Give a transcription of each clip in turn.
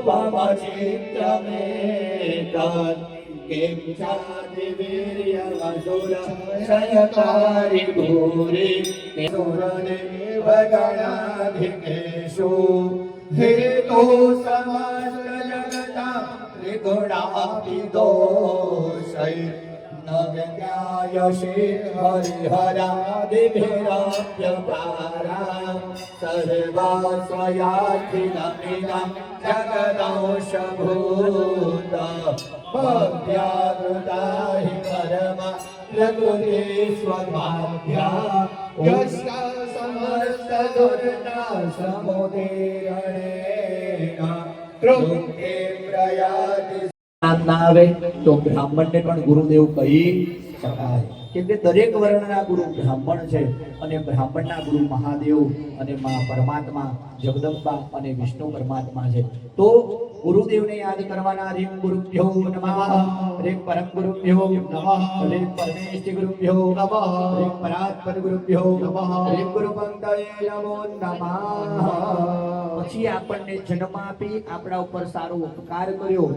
रूपमचित्रमे तत् किं चादिवीर्यमसुर क्षयकारि भूरि सुरदेव गणाधिकेषु हेतु समस्त जगता त्रिगुणापि दोषै न ज्ञायसे हरिहरादिभिरप्यपारा सर्वास्वयाखिलमिदं जगदंशभूत भव्याकृता हि कर्म प्रकृतिस्वभाव्या यस्य समस्तदुर्नाशमुदीरणेन कृते प्रयाति આવે તો બ્રાહ્મણને પણ ગુરુદેવ કહી શકાય, કેમ કે દરેક વર્ણના ગુરુ બ્રાહ્મણ છે અને બ્રાહ્મણના ગુરુ મહાદેવ અને મા પરમાત્મા જગદંબા અને વિષ્ણુ પરમાત્મા છે. તો ગુરુદેવને યાદ કરવાના. રીમ ગુરુભ્યો નમઃ, રીમ પરમ ગુરુભ્યો નમઃ, રીમ પરમેષ્ઠિ ગુરુભ્યો નમઃ, રીમ પરાત્પર ગુરુભ્યો નમઃ, રીમ ગુરુ પંકજે નમો નમઃ. પછી આપણને જન્મ આપી આપણા ઉપર સારો ઉપકાર કર્યો,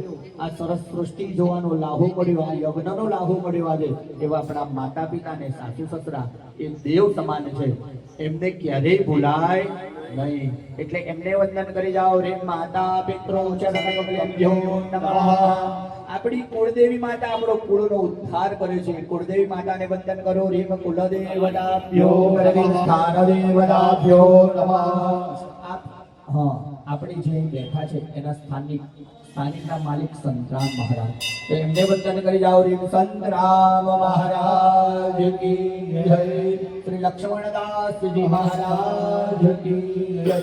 આ સરસ સૃષ્ટિ જોવાનો લાભો મળ્યો, આ યજ્ઞનો લાભો મળ્યો આજે, એવા આપણા માતા પિતા ને સાસુ સસરા એ દેવ સમાન છે, એમને ક્યારેય ભૂલાય નહીં. એટલે એમને વંદન કરી જાઓ. રે માતા પિત્રો ચરણોભ્યો નમઃ. આપણી કુળદેવી માતા આપણો કુળનો ઉદ્ધાર કરે છે. કુળદેવી માતાને વંદન કરો. રીમ કુલદેવતાભ્યો સ્થાનદેવતાભ્યો નમઃ. હા, આપણે જે બેઠા છે એના સ્થાનિકના માલિક સંતરામ મહારાજ, તો એમને વંદન કરી જાઓ. રીમ સંતરામ મહારાજ કી જય, શ્રી લક્ષ્મણદાસજી મહારાજ કી જય.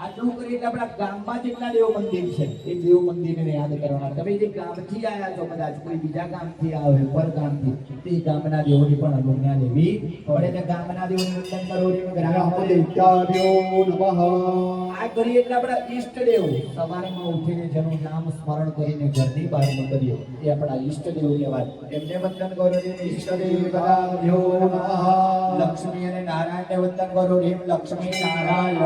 આટલું કરી એટલે આપણા ગામમાં જેટલા દેવ મંદિર છે એ દેવ મંદિરને યાદ કરવાના. તમે જે ગામથી આવ્યા છો, કદાચ કોઈ બીજા ગામથી આવે, પર ગામથી, તે ગામના દેવોની પણ અનુજ્ઞા લેવી પડે. એટલે ગામના દેવોને વંદન કરો. આ કરીએ એટલે આપણા ઈષ્ટદેવ સવારમાં ઉઠીને જેનું નામ સ્મરણ કરીને ઘરની બહાર નીકળીએ એ આપણા ઈષ્ટદેવ કહેવાય. એમને વંદન કરો. ઈષ્ટદેવ લક્ષ્મી અને નારાયણને વંદન કરો. રેમ લક્ષ્મી નારાયણ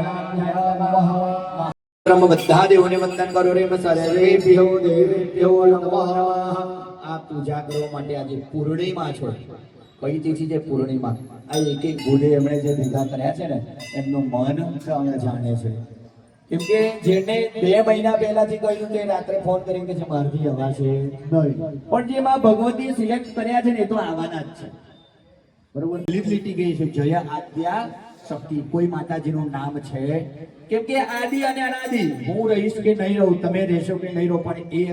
બધા દેવોને વંદન કરો. રેમ સર્વેભ્યો દેવેભ્યો નમઃ. આ પૂજા કરવા માટે આજે પૂર્ણિમા છે. કઈ તિથિ છે? પૂર્ણિમા. આ એક એક ભૂલે એમણે જે ભેગા કર્યા છે ને એમનું મન જાણે છે. કેમ કે જેને 2 મહિના પહેલાથી કહ્યું તે રાત્રે ફોન કરીને કે મારથી હવા છે નહીં, પણ જે માં ભગવતી સિલેક્ટ કર્યા છે ને એ તો આવવાના જ છે. બરોબર, લીટી ગઈ છે. જય આદ્યા શક્તિ, કોઈ માતાજીનું નામ છે. કેમ કે આદિ અને અનાદિ, હું રહીશ કે નહીં રહું, તમે રહેશો કે નહીં રહો, પણ એ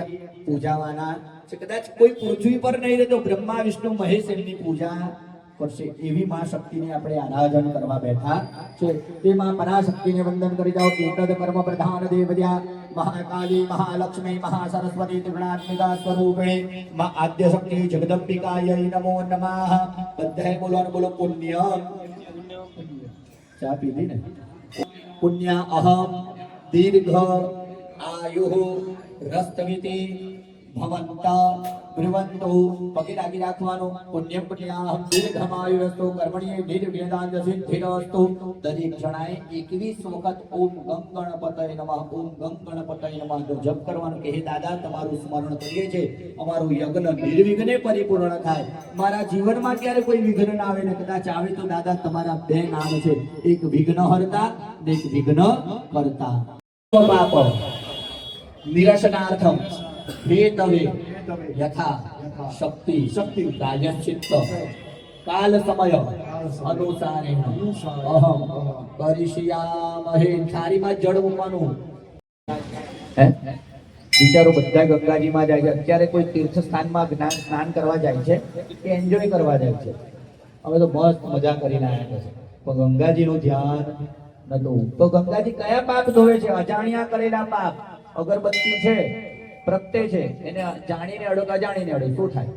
પૂજાવાના છે. કદાચ કોઈ પૃથ્વી પર નહીં રહે તો બ્રહ્મા વિષ્ણુ મહેશ એમની પૂજા કરશે. એવી મા શક્તિને આપણે આરાધન કરવા બેઠા છે. તે મા પરાશક્તિને વંદન કરી જાઓ. એતદ કર્મ પ્રધાન દેવદ્યા મહાકાલી મહાલક્ષ્મી મહાસરસ્વતી ત્રિગુણાત્મિકા સ્વરૂપિણી મા આદ્ય શક્તિ જગદંબિકાય નમો નમઃ. બધાએ બોલો બોલો પુણ્ય. ચા પીધી ને? પુણ્ય અહમ દીર્ઘ આયુ રસ્તવિતિ ભવંતા બ્રુવંતો. પગે લાગી રાખવાનું. પુણ્યમ પુણ્યાહમ દીર્ઘમાયુરસ્તુ કર્મણ્યે દીર્ઘવેદાંત સિદ્ધિરસ્તુ. દરેક જણાએ 21 વખત ઓમ ગમ ગણપતય નમઃ, ઓમ ગમ ગણપતય નમઃ તો જપ કરવાનું કે હે દાદા તમારું સ્મરણ કરીએ છીએ, અમારું યજ્ઞ નિર્વિઘ્ને પરિપૂર્ણ થાય, મારા જીવનમાં ક્યારે કોઈ વિઘ્ન ના આવે ને કદાચ આવે તો દાદા તમારા 2 નામ છે, એક વિઘ્નહર્તા ને એક વિઘ્ન કરતા. પાપ નિરસનાર્થમ હેતવે યથા શક્તિ રાજ્યચિત્ત કાલ સમય અનુસારે અહમ કરીષ્યામહે. થાળીમાં જળ મૂકવાનું. વિચારો બધા ગંગાજીમાં જાય છે. અત્યારે કોઈ તીર્થ સ્થાનમાં સ્નાન કરવા જાય છે કે એન્જોય કરવા જાય છે? હવે તો મસ્ત મજા કરીને આવ્યા છે, પણ ગંગાજીનું ધ્યાન નતું. તો ગંગાજી કયા પાપ ધોવે છે? અજાણ્યા કરેલા પાપ. અગરબત્તી છે, પ્રત્યે છે, એને જાણીને અડો કે અજાણીને અડો, શું થાય?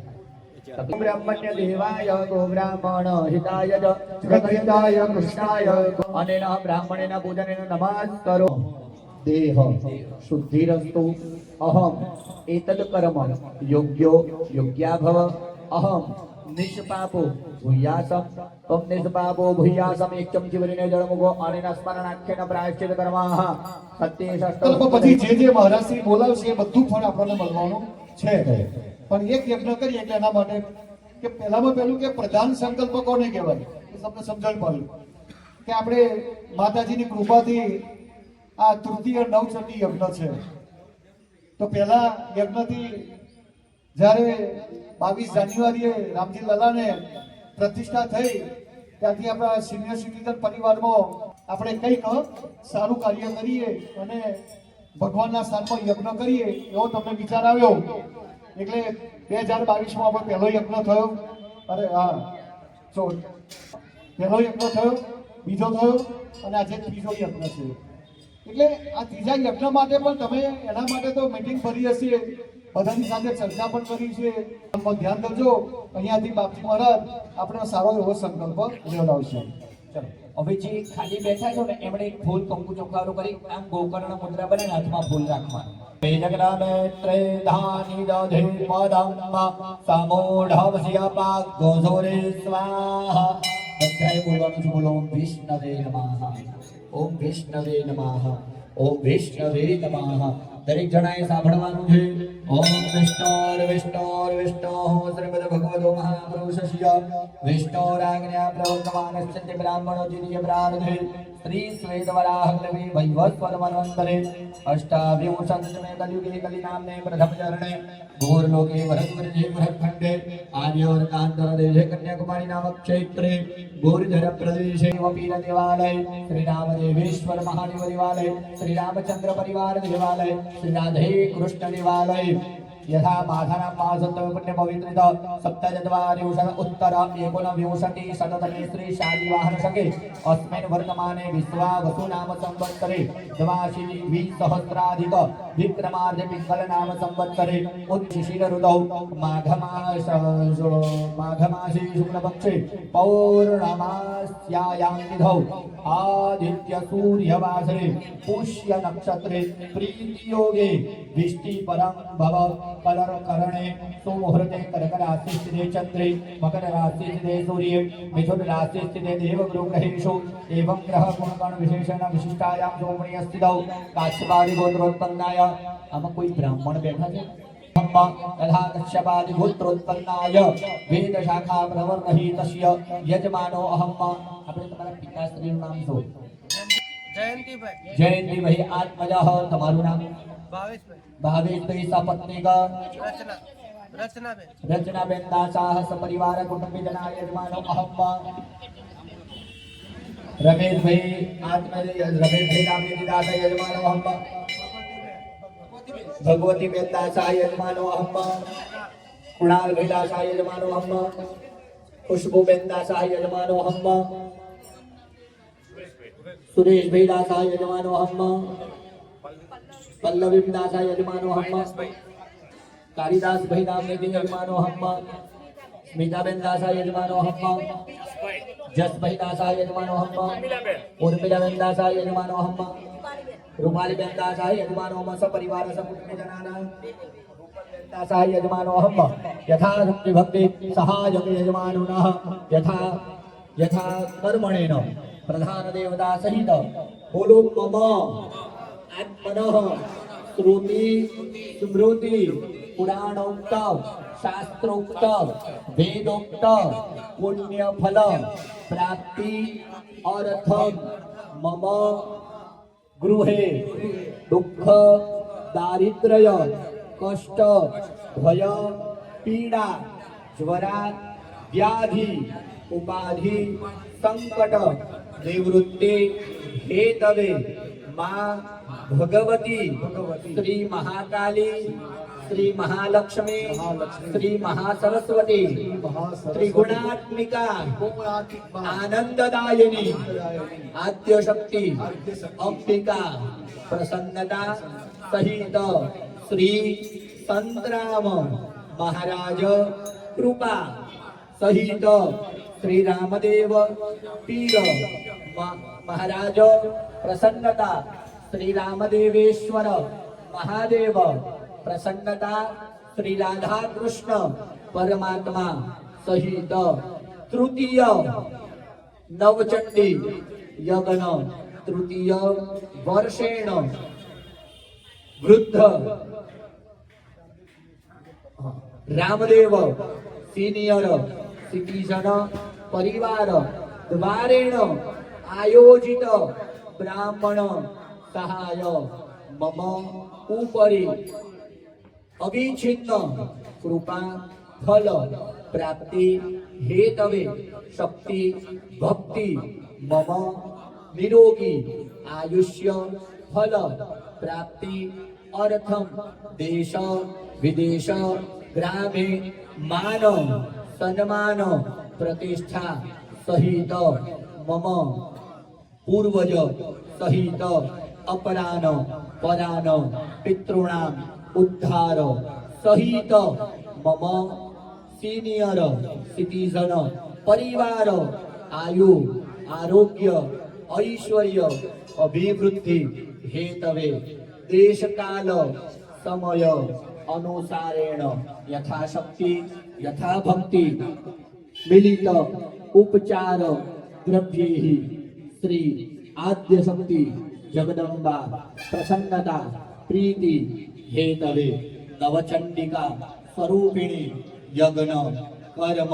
બ્રહ્મણ્ય દેવાય ગો બ્રાહ્મણ હિતાય જગતહિતાય કૃષ્ણાય અનેન બ્રાહ્મણેન પૂજનેન નમસ્કારો. દેહ શુદ્ધિરસ્તુ અહમ એતદ કર્મ યોગ્યો યોગ્યાભવ અહમ નિષ્પાપો ભૂયાસમ ઓમ નિષ્પાપો ભૂયાસમ એક ચમચી ભરીને જળ મૂકો અને સ્મરણાખ્યન પ્રાયશ્ચિત કર્મઃ સત્ય સંકલ્પ પછી જે મહારાજશ્રી બોલાવશે એ બધું ફળ આપણને મળવાનું છે. પણ એક યજ્ઞ કરીએ એટલે એના માટે કે પહેલામાં પહેલું કે પ્રધાન સંકલ્પ કોને કહેવાય એ તમને સમજણ પડ્યું કે આપણે માતાજીની કૃપાથી આ તૃતીય નવચંડી યજ્ઞ છે. તો પહેલા યજ્ઞથી જ્યારે 22 જાન્યુઆરીએ રામજી લલાને પ્રતિષ્ઠા થઈ ત્યાંથી આપણા સિનિયર સિટીઝન પરિવારમાં આપણે કંઈક સારું કાર્ય કરીએ અને ભગવાનના સ્થાનમાં યજ્ઞ કરીએ એવો તમને વિચાર આવ્યો. એટલે 2022માં આપણો પહેલો યજ્ઞ થયો. અરે હા જો પહેલો યજ્ઞ થયો, બીજો થયો અને આજે ત્રીજો યજ્ઞ છે. એટલે આ ત્રીજા યજ્ઞ માટે પણ તમે એના માટે તો મીટિંગ ભરી હશે, બધાની સાથે ચર્ચા પણ કરી છે. ધ્યાન કરજો, અહીંયાથી બાપજી મહારાજ આપણો સારો એવો સંકલ્પ લેવડાવશે. ચલો હવે જે ખાલી બેઠા છો ને એમણે એક ફૂલ કંકુ ચોખારો કરી આમ ગોકર્ણ મુદ્રા બનાવીને હાથમાં ફૂલ રાખવાનું. વેદગ્રામે ત્રેધાની દધે પદમ્મા સમૂઢવસ્યપા ગોઝોરે સ્વાહા. બધાએ બોલવાનું છે. બોલો ઓમ વિષ્ણવે નમઃ, ઓમ વિષ્ણવે નમઃ, ઓમ વિષ્ણવે નમઃ. દરેક જણાએ સાંભળવાનું છે. ઓમ વિષ્ણોર વિષ્ણોર વિષ્ણો શ્રીમદ ભગવતો મહાપુરુષસ્ય વિષ્ણોરાજ્ઞા પ્રવર્તમાનસ્ય બ્રાહ્મણો જીય પ્રાર્થે શ્રી શ્વેતવરાહ કલવી વૈવસ્વર મન્વંતરે અષ્ટાવિંશતમે કલિયુગે કલિનામને પ્રથમ ચરણે ભૂર્લોકે ભરતવર્જે ભરતખંડે આર્યવર્તાંતર દેશે કન્યાકુમારી નામક ક્ષેત્રે ભૂર્ધર પ્રદેશે વપીર દેવાલય શ્રી રામદેવેશ્વર મહાદેવ દેવાલય શ્રી રામચંદ્ર પરિવાર દેવાલય શ્રી રાધે કૃષ્ણ દેવાલય यथा माघानां मासोत्तम पुण्य पवित्रित सप्तचत्वारिंशत् उत्तर एकोनविंशतिः शततमे श्री शालिवाहन शके अस्मिन् वर्तमाने विश्वावसु नाम संवत्सरे द्वाशीतिसहस्राधिक विक्रमार्ध पिङ्गल नाम संवत्सरे उच्छिशिर ऋतौ माघमासे शुक्लपक्षे पौर्णमास्यायां तिथौ आदित्य सूर्यवासरे पुष्य नक्षत्रे प्रीतियोगे विष्टि परं भव कलर करणे सुमुहूर्ते कर्क राशि स्थिते चंद्रे मकर राशि स्थिते सूर्ये मिथुन राशि स्थिते देव ग्रहेषु एवं ग्रह गुणगण विशेषण विशिष्टायां सोमणीय स्थितौ काश्यपादि गोत्रोत्पन्नाय आमा कोई ब्राह्मण बैठा है तथा कश्यपादि गोत्रोत्पन्नाय वेद शाखा प्रवर्तहितस्य यजमानो अहम् આપણે તમારા પિતાશ્રીનું નામ શું? જયંતિભાઈ. આત્મજા તમારું નામ? ભાવેશભાઈ. સપત્ની કા? રચનાબેન. દાસાહ સપરિવાર કુટુંબીજના યજમાનો અહમ. રમેશભાઈ. રમેશભાઈ નામની દાસા યજમાનો અહમ. ભગવતીબેન દાસા યજમાનો અહમ. કુણાલભાઈ દાસા યજમાનો અહમ. ખુશ્બુબેન દાસા યજમાનો અહમ. સુરેશભાઈ દાસા યજમાનો અહમ. पल्लवी दासा यजमानो हम. कालिदास भाई नाम ने यजमानो हम. स्मिताबेन दासा यजमानो हम. जस भाई दासा यजमानो हम. उर्मिलाबेन दासा यजमानो हम. रूपालीबेन दासा यजमानो हम. सपरिवार सकुटुंबजनानां दासा यजमानो हम. यथा शक्ति भक्ति सहायक यजमानोनः यथा यथा कर्मणेन प्रधान देवता सहित बोलो मम आत्मनः श्रुति स्मृति पुराणोक्त शास्त्रोक्त वेदोक्त पुण्य फल प्राप्ति अर्थम मम गृहे दुख दारिद्र्य कष्ट भय पीड़ा ज्वरा व्याधि उपाधि संकट निवृत्ति हेतवे मां भगवती श्री महाकाली श्री महालक्ष्मी श्री महासरस्वती त्रिगुणात्मिका आनंददायिनी आद्य शक्ति अंबिका प्रसन्नता सहित श्री संतराम महाराज कृपा सहित श्री रामदेव पीर महाराज प्रसन्नता श्री रामदेवेश्वर महादेव प्रसन्नता श्री राधा कृष्ण परमात्मा સહિત તૃતીય નવચંડી યજ્ઞ તૃતીય વર્ષેણ વૃદ્ધ રામદેવ સિનિયર સિટીઝન પરિવાર દ્વારેણ આયોજિત બ્રાહ્મણ સહાય મમ ઉપરી અવિચ્છિન્ન કૃપા ફલ પ્રાપ્તિ હેતવે શક્તિ ભક્તિ મમ નિરોગી આયુષ્ય ફલ પ્રાપ્તિ અર્થમ દેશ વિદેશ ગ્રામે માન સન્માન પ્રતિષ્ઠા સહિત મમ પૂર્વજ સહિત અપરાન પરાન પિતॄણામ ઉદ્ધાર સહિત મમ સિનિયર સિટીઝન પરિવાર આયુ આરોગ્ય ઐશ્વર્ય અભિવૃદ્ધિ હેતવે દેશકાલ સમય અનુસારેણ યથાશક્તિ યથાભક્તિ મિલિત ઉપચાર દ્રવ્યૈ શ્રી આદ્ય શક્તિ જગદંબા પ્રસન્નતા પ્રીતિ હેતવે નવચંડિકા સ્વરૂપિણી યજ્ઞ કર્મ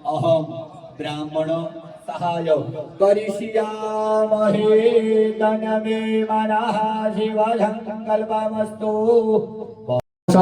અહમ બ્રાહ્મણ સહાય કરીષ્યામહે તનમે મનઃ શિવ સંકલ્પમસ્તુ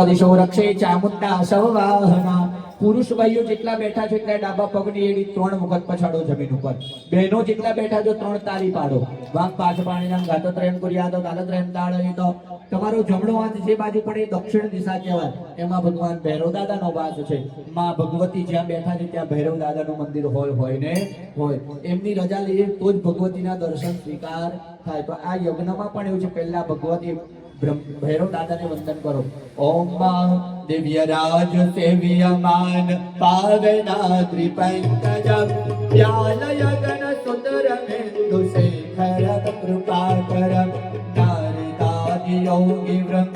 દિશો રક્ષે ચામુંડા સવાહના પુરુષ ભાઈઓ જેટલા બેઠા છે એટલા ડાબા પગની એડી 3 વખત પછાડો જમીન ઉપર બહેનો જેટલા બેઠા છો 3 તાળી પાડો વામ પાછ પાણીના ગાતત્રયમ કર્યાદો ગાતત્રયમ તાળયતો તમારો જમણો હાથ જે બાજુ પડે દક્ષિણ દિશા કહેવાય એમાં ભગવાન ભૈરવ દાદાનો વાસ છે માં ભગવતી જ્યાં બેઠા છે ત્યાં ભૈરવ દાદાનું મંદિર હોય ને હોય એમની રજા લઈએ તો જ ભગવતીના દર્શન સ્વીકાર થાય તો આ યજ્ઞમાં પણ એવું છે પહેલા ભગવતી ભૈરવ દાદાને વંદન કરો ઓમ દિવ્યરાજ સેવ્યમાન પાવના ત્રિપંકજ વ્યાલયગન સુંદર મેન્દુ શેખર કૃપાકર નારદાદિ યોગી વૃંદ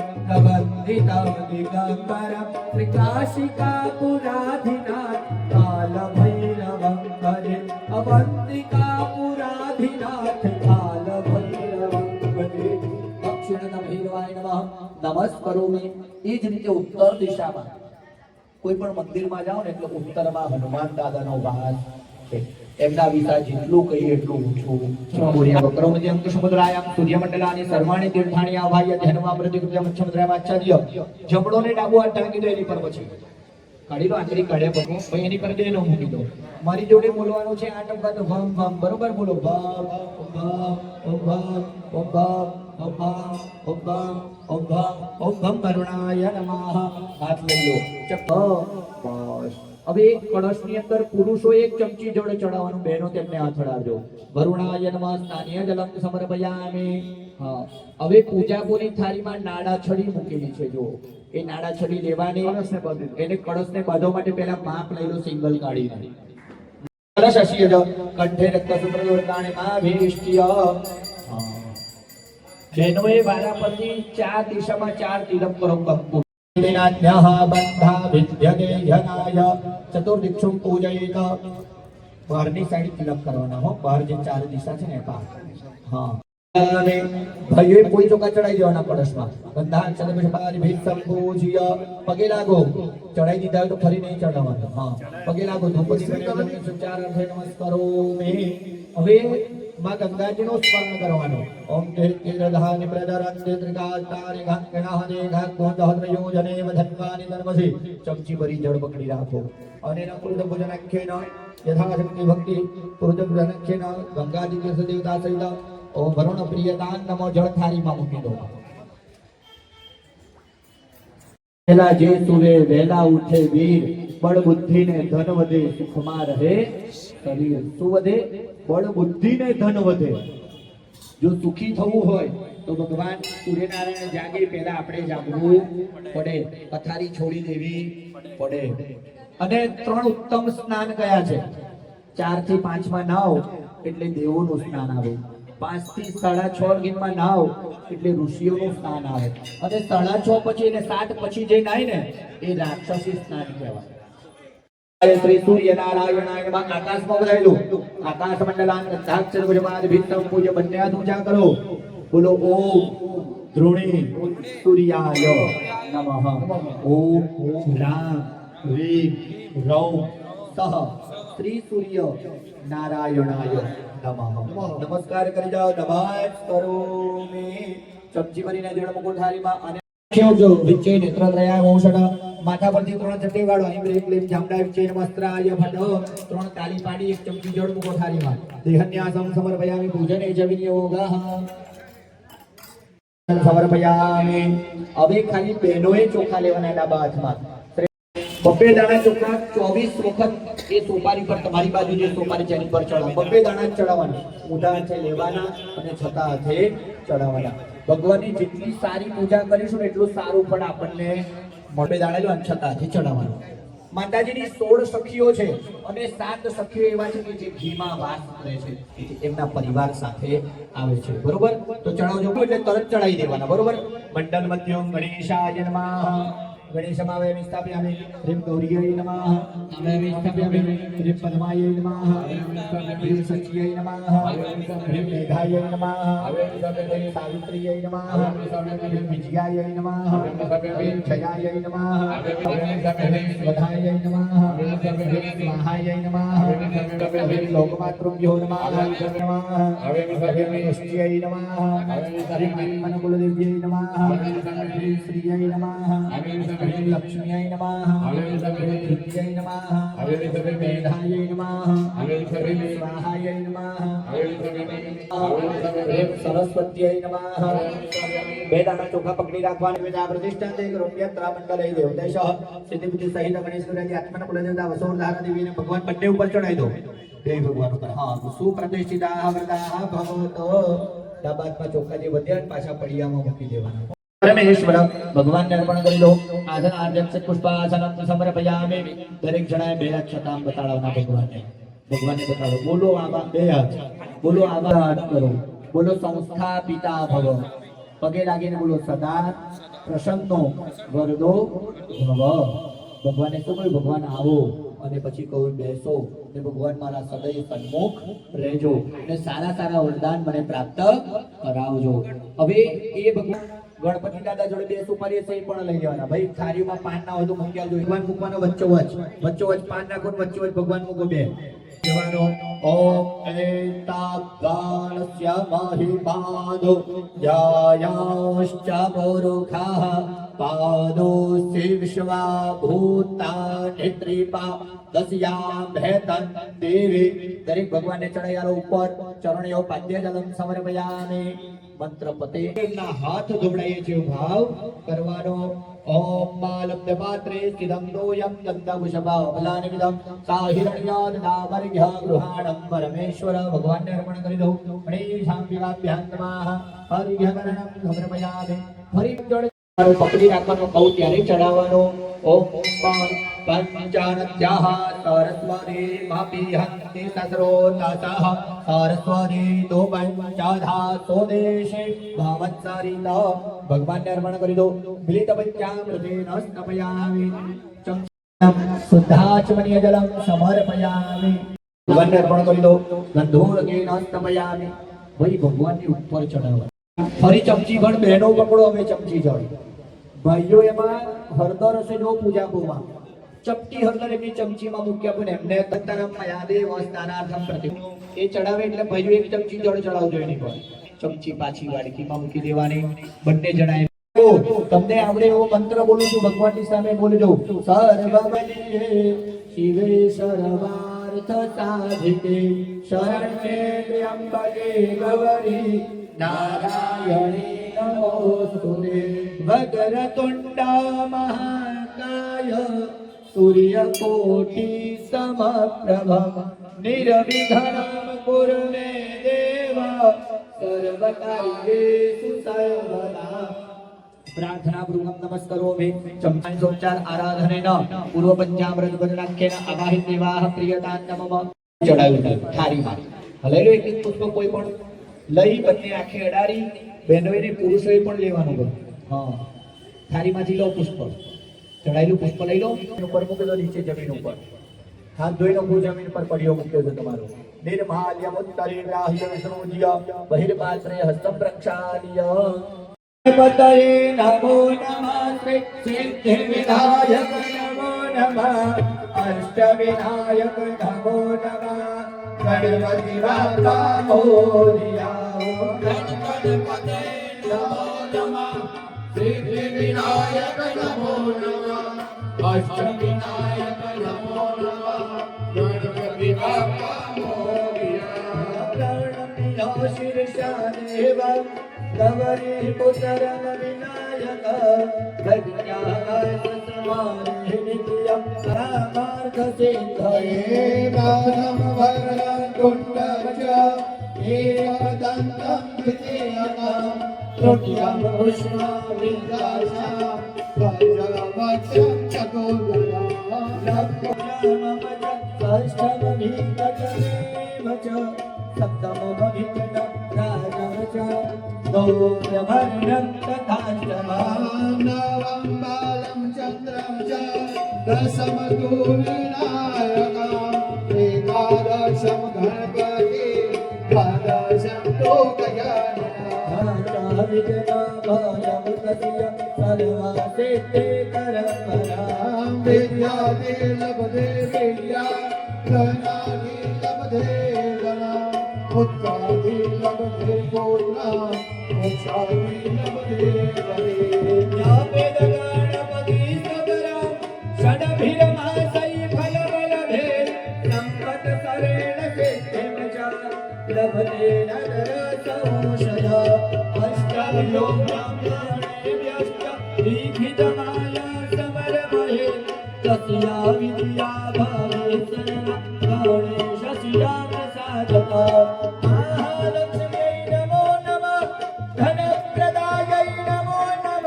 દિગંબર ત્રિકાશિકા પુરાધિનાથ કાલ ભૈરવં ભજે અવંતિકા પુરાધિનાથ કાલ ભૈરવં ભજે નમસ્કરોમી એ જ રીતે ઉત્તર દિશામાં કોઈ પણ મંદિરમાં જાઓ ને એટલે ઉત્તરમાં હનુમાન દાદાનો વાસ છે એમના વિશે જેટલું કહીએ એટલું ઓછું બોલ્યા વક્રમજી અંક સમુદ્રાય સૂર્યમંડલાની સર્વાણી તીર્થાણી આવાય ધ્યાનમાં પ્રતિકૃત્ય મચ્છમદ્રાય આચાર્ય જમણો ને ડાબો હાથ ટાંકી દો એની પર પછી કાઢી લો આંતરિક કાઢે પછી એની પર દેનો મૂકી દો મારી જોડે બોલવાનું છે 8 વખત ભમ ભમ બરોબર બોલો ભમ ભમ ભમ ભમ ઓમ ભમ ઓમ ભમ ઓમ ભમ કરુણાય નમઃ હાથ લઈ લો ચપ બસ હવે એક કળશની અંદર પુરુષો એક ચમચી જોડે ચડાવવાનું બહેનો તેમને હાથ અડાવજો વરુણાય નમઃ સ્નાનીય જલમ સમર્પયામિ હા હવે પૂજા પૂરી થાળીમાં નાડા છડી મૂકેલી છે જો એ નાડા છડી લેવાની એને કળશને બાંધવા માટે પહેલા માપ લઈ લો સિંગલ કાઢીને કળશ હસીએ જો કંઠે રક્ત સૂત્ર દોરતાણે માભિષ્ટ્ય જેનોએ વારા પરથી 4 દિશામાં 4 તિલક કરો કંકુ દિનાન્યઃ બંધા વિદ્યતે જનાય ચતુર્દિક્ષુ પૂજયિત બહારની સાઈડ તિલક કરવાના હો બહાર જે 4 દિશા છે ને પા હા અને ભાઈઓએ કોઈ ચોકા ચડાઈ દેવાના કળશમાં બંધા ચંદ્રભાઈ ભીત સંપૂજ્ય પગે લાગો ચડાઈ દીધા હોય તો ફરી નહીં ચડાવવાનું હા પગે લાગો ધૂપદીપ સુચાર અર્થે નમસ્કારો મે હવે માં ગંગાજીનો સ્મરણ કરવાનો ઓમ તીર્થધાનિ પ્રદરંતે ત્રિકાતાનિ ગંગનાહને ગંગોદહદ્રયો જને વધન્વાનિ ધર્મસી ચમચી ભરી જળ પકડી રાખો અને નકૃત ભોજનાખ્યેન યથાશક્તિ ભક્તિ પુરુષ ભોજનાખ્યેન ગંગાજી તીર્થ દેવતા સહિત ઓમ વરુણ પ્રિયદાન નમો જળ થાળીમાં મૂકી દો વેલા જે સુવે વેલા ઉઠે વીર બળ બુદ્ધિ ને ધન વધે સુખમાં રહે શરીર શું વધે બળ બુદ્ધિ ને ધન વધે જો સુખી થવું હોય તો ભગવાન સૂર્યનારાયણ જાગે પહેલા આપણે જાગવું પડે પથારી છોડી દેવી પડે અને 3 ઉત્તમ સ્નાન કયા છે 4 થી 5 માં નાવ એટલે દેવોનું સ્નાન આવે 5 થી 6:30 ગીરમાં નાવ એટલે ઋષિઓનું સ્નાન આવે અને 6:30 પછી અને 7 પછી જે નાય ને એ રાક્ષસી સ્નાન કહેવાય શ્રી સૂર્ય નારાયણાય નમઃ. આકાશમાં બધાયેલું આકાશ મંડલાન ગંધાક્ષર ગુજમાદ ભીતમ પૂજ્ય બંને હાથ ઊંચા કરો. બોલો ઓમ દ્રોણી સૂર્યાય નમઃ. ઓમ રામ રીમ રૌ સહ શ્રી સૂર્ય નારાયણાય નમઃ. નમસ્કાર કરી જાઓ. નમસ્કારોમિ. ચમચી ભરીને જળ મુકુટ થાળીમાં અને જો વિચે નેત્રત્રયા વંશડ માથા પરથી 3 ચપટી વાળો અહીં બ્રેક લેમ જામડા વિચે નમસ્ત્રાય ફટ 3 તાળી પાડી 1 ચમચી જળ મુકો થાળીમાં. દેહન્યાસમ સમર્પયામિ પૂજને ચ વિનિયોગઃ સમર્પયામિ. હવે ખાલી બહેનોએ ચોખા લેવાના ડાબા હાથમાં. બબ્બે દાણા ચોખા 24 વખત એ સોપારી પર તમારી બાજુ જે સોપારી છે એની પર ચડાવો. બબ્બે દાણા ચડાવવાના, ઊંધા હાથે લેવાના અને છતાં હાથે ચડાવવાના. ભગવાનની જેટલી સારી પૂજા કરીશું એટલું સારું પણ આપણને બબ્બે દાણા લો અને છતાં હાથે ચડાવવાનું. માતાજીની 16 સખીઓ છે અને 7 સખીઓ એવા છે કે જે ઘીમાં વાસ કરે છે, એમના પરિવાર સાથે આવે છે. બરોબર? તો ચડાવજો એટલે તરત ચડાવી દેવાના. બરોબર? મંડલ મધ્યમ ગણેશાય નમઃ. ગણેશમાવે સ્થાપ્યામિ. શ્રીમ ગૌરીય નમઃ. અમે સ્થાપ્યામિ. શ્રીમ પદ્માય નમઃ. શ્રીમ સચ્યય નમઃ. શ્રીમ મેઘાય નમઃ. શ્રીમ સાવિત્રીય નમઃ. શ્રીમ વિજયાય નમઃ. શ્રીમ જયાય નમઃ. શ્રીમ સ્વધાય નમઃ. શ્રીમ સ્વાહાય નમઃ. શ્રીમ લોકમાતૃભ્યો નમઃ. શ્રીમ નિશ્ચય નમઃ. શ્રીમ આત્મનકુલદેવ્યય નમઃ. શ્રીમ શ્રીય નમઃ. લક્ષ્મ્યાય નમઃ. વિદ્યાય નમઃ. મેધાય નમઃ. સ્વાહાય નમઃ. સરસ્વત્યાય નમઃ. બે દાણા ચોખા પકડી રાખવાની. વેદા પ્રતિષ્ઠા તે રોમ્યત્રા મંડલય દેવદેશ સિદ્ધિ બુદ્ધિ સહિત ગણેશ્વરજી આત્મન કુલદેવતા વસોધારા દેવીને ભગવાન બંને ઉપર ચડાવી દો. જય ભગવાન ઉપર. હા, સુપ્રતિષ્ઠિતા વરદાઃ ભગવતો. ડાબા હાથમાં ચોખા જે વધ્યા પાછા પડિયામાં મૂકી દેવાના. પરમેશ્વર ભગવાનને અર્પણ કરી દો. આસન આર્જક પુષ્પાસનમ સમર્પયામિ. દરેક જણાએ બે હાથ છતાં બતાડવાના ભગવાનને. ભગવાનને બતાડો. બોલો આવા બે હાથ. બોલો આવા હાથ કરો. બોલો સંસ્થા પિતા ભવ. પગે લાગીને બોલો સદા પ્રસન્નો વરદો ભવ. ભગવાનને શું કહ્યું? ભગવાન આવો અને પછી કહું બેસો ને ભગવાન મારા સદૈવ સન્મુખ રહેજો ને સારા સારા વરદાન મને પ્રાપ્ત કરાવજો. હવે એ ભગવાન ગણપતિ દાદા જોડે બે સુપારી છે એ પણ લઈ લેવાના. ભાઈ થાળીમાં પાન ના હોય તો મૂકી આવજો. ભગવાન મૂકવાનો વચ્ચોવચ પાન નાખો, વચ્ચોવચ ભગવાન મૂકો. બે કહેવાનો ઓમ એતાગાણસ્ય મહિપાદો જયાશ્ચ પુરુષા પાદો શિવશ્વા ભૂતાનિ ત્રિપા દસ્યામ ભેતન દેવી. દરેક ભગવાનને ચડાયારો ઉપર ચરણ્યો પાદ્ય જલમ સમર્પયામિ. મંત્ર પતે એમના હાથ જોડાઈએ છે ભાવ કરવાનો. ઓમ માલબ્ધ પાત્રે સ્થિતમ દોયમ દંતભુષભા બલાનિમિદમ સાહિરણ્યાદ દામર્ઘ્ય ગૃહાણમ પરમેશ્વર. ભગવાનને અર્પણ કરી દો. ગણેશ શાંતિવાભ્યામ નમઃ. હરિઘ્યકરણમ સમર્પયામિ. ફરી જોડે પકડી રાખવાનો, કહું ત્યારે ચડાવવાનો. ઓમ પંચાનત્યાઃ સરસ્વતી માપિહંતિ સસરોતાસઃ સરસ્વતી તો પંચાધા સોદેશે ભાવત્સરિતા. ભગવાનને અર્પણ કરી દો. મિલિત પંચામૃતેન સ્નપયામિ. શુદ્ધાચમનીય જલમ સમર્પયામિ. ભગવાનને અર્પણ કરી દો. ગંધોરકેન સ્નપયામિ. ભાઈ ભગવાનની ઉપર ચડાવવા. ફરી ચમચી ભર બહેનો પકડો. હવે ચમચી જળ ભાઈઓ એમાં હળદર હશે જો પૂજાપુરમાં ચપટી હળદર એમની ચમચીમાં મૂકી આપો ને એમને દત્તારામ મયાદેવ સ્નાનાર્થમ પ્રતિ એ ચડાવે એટલે ભાઈઓ એક ચમચી જળ ચડાવજો એની પર. ચમચી પાછી વાડકીમાં મૂકી દેવાની. બંને જણાએ તમને આવડે એવો મંત્ર બોલું છું. ભગવાનની સામે બોલજો. સર્વમન્યે શિવે સર્વાર્થ સાધિકે શરણ્યે ત્ર્યંબકે ગૌરી નારાયણી નમોસ્તુતે. વક્રતુંડ મહાકાય સૂર્યકોટિ સમપ્રભ નિર્વિઘ્નં કુરુ મે દેવ સર્વકાર્યેષુ સર્વદા. પ્રાર્થના પૂર્વક નમસ્કરોમિ. ચમચાંસોપચાર આરાધનેન પૂર્વ પંચામૃત ભજનાખ્યેન આવાહિત દેવાઃ પ્રિયતાન નમઃ. ચડાવ્યું થાળીમાં લઈ લો. એક પુષ્પ કોઈ પણ લઈ બંને આંખે અડાડી બહેનોએ પુરુષોએ પણ લેવાનું હોય. હા, થાળીમાંથી લો પુષ્પ. ચડાયેલું પુષ્પ લઈ લો. ઉપર મૂકી દો નીચે જમીન ઉપર. હાથ ધોઈ નાખો, જમીન પર પડ્યો મૂક્યો છે તમારો. નિર્માલ્યમુત્તરે ગ્રાહ્ય વિષ્ણુજીય બહિર્પાત્રે હસ્તમ પ્રક્ષાલ્ય. ગણપતયે નમો નમઃ શ્રી સિદ્ધિ વિનાયક નમો નમઃ અષ્ટ વિનાયક નમો નમઃ ગણપતિ બાપા મોરિયા. ગણપતયે નમો નમઃ સિદ્ધિ વિનાયક નમો નમઃ અષ્ટ વિનાયક નમો નમઃ ગણપતિ બાપા મોરિયા. પ્રણમ્ય શીર્ષા દેવ ગૌરી પુત્રમ વિનાયક પ્રજ્ઞાય સમારે નિત્યમ પરામાર્થ સિદ્ધયે. દાનમ વરદં કુંડચ એકદંતમ વિજયનમ તૃતીયમ પુષ્પમ વિદ્યાસા પ્રજવત્સમ ચતુર્દયા. લક્ષ્મમ ષષ્ઠમ ભીતચમેવ ચ સપ્તમમ ભીતચ રાજમ ચ ગૌરવર્ણં તથાષ્ટમં નવમ બાલં ચંદ્રમ ચ દશમ તુ વિનાયકં એકાદશમ ગણપતિ દ્વાદશમ તુ ગજાનનઃ. વિઘ્નભયં તસ્ય સર્વસિદ્ધિ કરપરાં. વિદ્યાદિ લભતે વિદ્યા ધનાદિ લભતે ધનં પુત્રાદિ લભતે પુત્રાં મોક્ષાદિ લભતે વરે. યાવેદ ગણપતિ સદરં ષડભિરમાસૈ ફલબલભે સંપત સરેણ સિદ્ધિમ ચ લભતે નર સંશય. અષ્ટયોગં બ્રહ્મણેભ્યશ્ચ વિવિધમાયા સમરમહે તસ્યા વિદ્યા ભાવે સર્વ ગણેશસ્યા પ્રસાદક. મહાલક્ષ્મ્यै નમો નમઃ ધનપ્રદાयै નમો નમઃ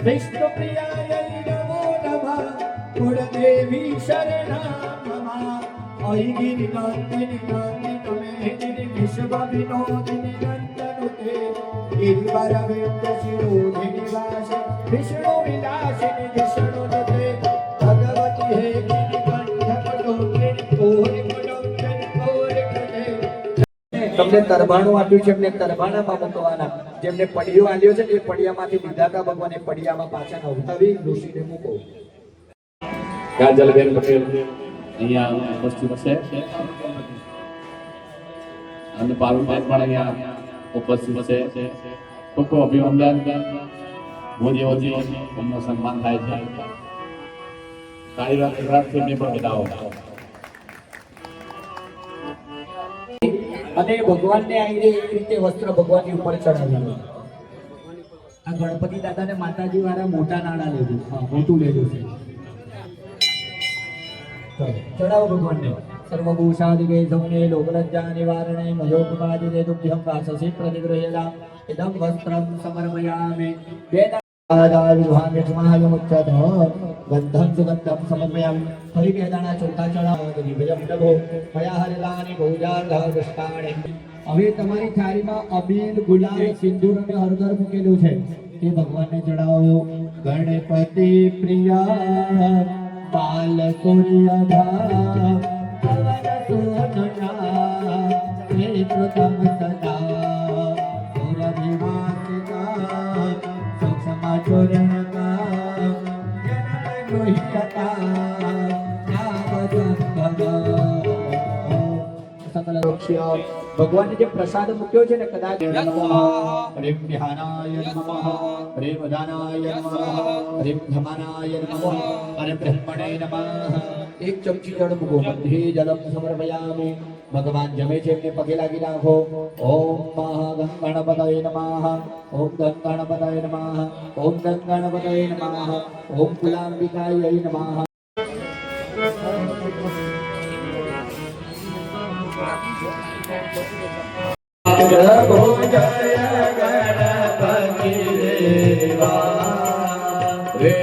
વિષ્ણુપ્રિયાयै નમો નમઃ કુળદેવી શરણાં મમ. અયિ ગિરિનંદિની નંદિતમેદિની વિશ્વ વિનોદિની નંદનુતે ગિરિવર વેદ્ય શિરોધિની વાસ વિષ્ણુ વિલાસિની વિષ્ણુનુતે ભગવતી હે ગિરિકંઠ કટોત્રિની કોરિ કટોત્રિની કોરિ કટે. તમને તરભાણું આપ્યું છે, એમને તરભાણામાં મૂકવાના. જેમને પડિયો આલ્યો છે એ પડિયામાંથી લીધા હતા ભગવાને, પડિયામાં પાછા નવતાવી ઋષિને મૂકો. કાજલબેન પટેલ અહીંયા ઉપસ્થિત છે અને પારુલબેન પણ અહીંયા ઉપસ્થિત છે. ખૂબ ખૂબ અભિનંદન. મોદી મોદી એમનું સન્માન થાય છે. કાળીરાજ ગુજરાતથી એમને પણ બતાવો. અને ભગવાનને આવીને એ રીતે વસ્ત્ર ભગવાનની ઉપર ચડાવ્યું. આ ગણપતિ દાદાને માતાજી વાળા મોટા નાણા લેવું, હા મોટું લેવું છે. ચડાવો ભગવાનને. સર્વભૂષાદિકે સૌને લોકલજ્જા નિવારણે મયોપપાદિતે તુભ્યં વાસસી પ્રતિગૃહેલા ઇદં વસ્ત્રં સમર્પયામિ. ગંધમ સુગંધમ સમર્પયામિ. ફરી બે દાણા ચોખા ચડાવો. દિવ્યમ પ્રભો મયા હરિલાની ભોજાર્ઘ દૃષ્ટાણે. હવે તમારી થાળીમાં અબીલ, ગુલાલ, સિંદૂર અને હળદર મૂકેલું છે, તે ભગવાનને ચડાવો. ગણપતિ પ્રિયા બાલ સૂર્ય ભા પવન સોનના હે પ્રથમ સદા સુરભિવાસિકા સૂક્ષ્મ ચોરણકા જનન ગૃહ્યતા નામ સંભવ. સકલ વૃક્ષ ભગવાનને જે પ્રસાદ મૂક્યો છે ને, કદાચ હરિમ ધ્યાનાય નમઃ, હરિમ વદાનાય નમઃ, હરિમ ધમાનાય નમઃ, હરિ બ્રહ્મણે નમઃ. એક ચમચી જળ મૂકો. મધ્યે જલમ સમર્પયામિ. ભગવાન જમે છે એમને પગે લાગી નાખો. ઓમ ગણપતયે નમઃ, ઓમ ગણપતયે નમઃ, ઓમ ગણપતયે નમઃ, ઓમ કુલાંબિકાય નમઃ. પ્રભો જય ગણપતિ દેવા રે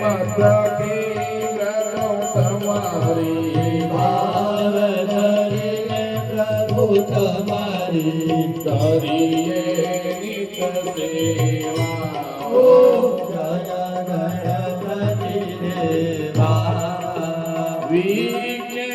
મતકી ગણો તમારી ભાવ ધરીને પ્રભુ તમારી કરીએ નિત સેવા. ઓમ જય ગણપતિ દેવા વિઘ્ને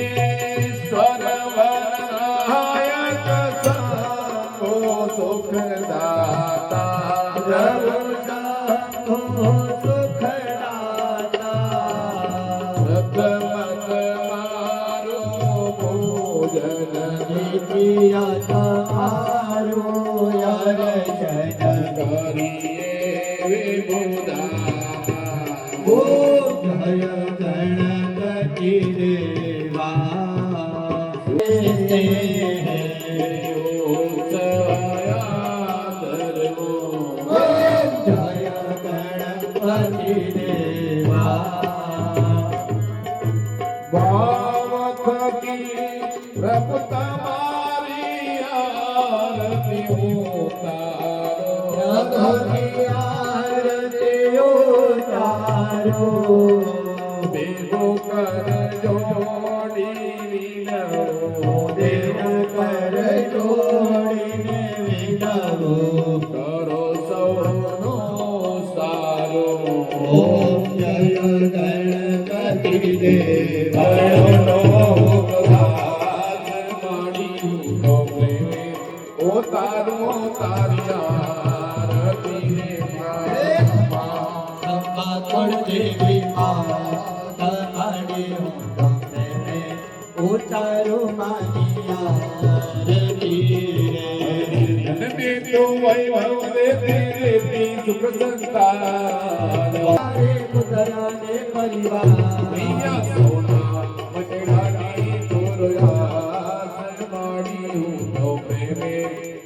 સુખ દાતા પ્રભુ શંભો સુખદાતા રતમત મારો ભોજન નિત્ય તમારો અર્ચન કરીએ વિબુધા ઓ જય ગણપતિ ભાવ થકી પ્રભુ તમારી આરતી ઉતારો દેવો કર જોડી વિનવો કરો સૌનો સારો ભણો પ્રભાત માડી પ્રેમે ઓ તારો તારી આરતી રે ઉતારો માનિયા ધનને તો વૈભવ દેતી સુખ સંતાન પુત્રને પરિવાર મૈયા સોના મટેડાની તોરયાસ માડી હું તો પ્રેમે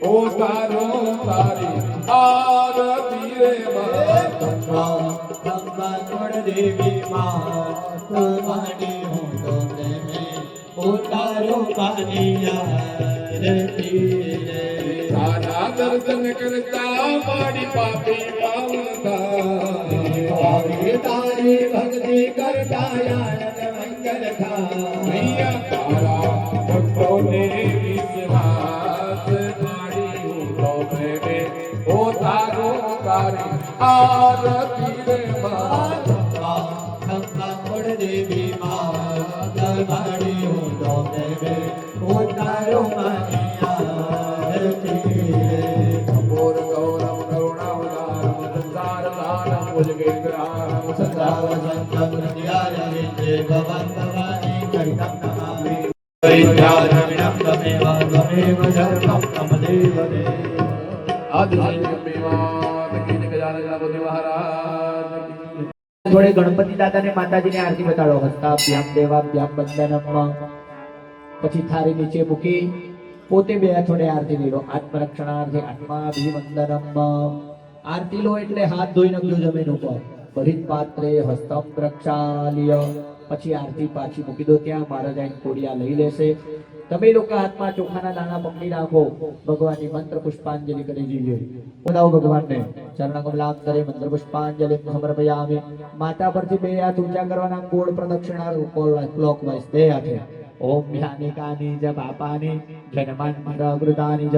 ઓ તારો તારી આરતી રે દેવી માં તમારી હું તો પ્રેમે ઉતારો માનિયા તારા દર્શન કરતા માડી પાપી પાવતા તારી ભક્તિ કરતા આનંદ મંગલ ખા મૈયા તારા ભક્તોને વિશ્વાસ માડી હું તો પ્રેમે ઓ તારો તારી આરતી રે દેવી માં તમારી હું તો પ્રેમે ઉતારો માનિયા કપૂર ગૌરવ કરુણાવતારમ સંસાર સારમ ભુજગેન્દ્રામ જોડે ગણપતિ દાદા ને માતાજી ની આરતી બતાડો હસ્તાભ્યામ દેવાભ્યામ બંદનમ પછી થાળી નીચે મૂકી પોતે બે થોડે આરતી લીધો આત્મરક્ષણાર્થે આત્માભિવંદનમ આરતી લો એટલે હાથ ધોઈ નાખજો જમીન ઉપર ભરિત પાત્રે હસ્તમ પ્રક્ષાલ્ય પછી આરતી પાછી મૂકી દો ત્યાં મહારાજ આઈને કોડિયા લઈ લેશે તમે લોકો હાથમાં ચોખાના દાણા પકડી રાખો ભગવાનની મંત્ર પુષ્પાંજલિ કરી દીજો બોલાવો ભગવાનને ચરણ કમલાંતરે મંત્ર પુષ્પાંજલિ સમર્પયામિ માતા પરથી બે હાથ ઊંચા કરવાના ગોળ પ્રદક્ષિણા ક્લોકવાઇઝ બે હાથે ઓમ યાનિકાની જ બાપાની જનમાન મરગૃતાની જ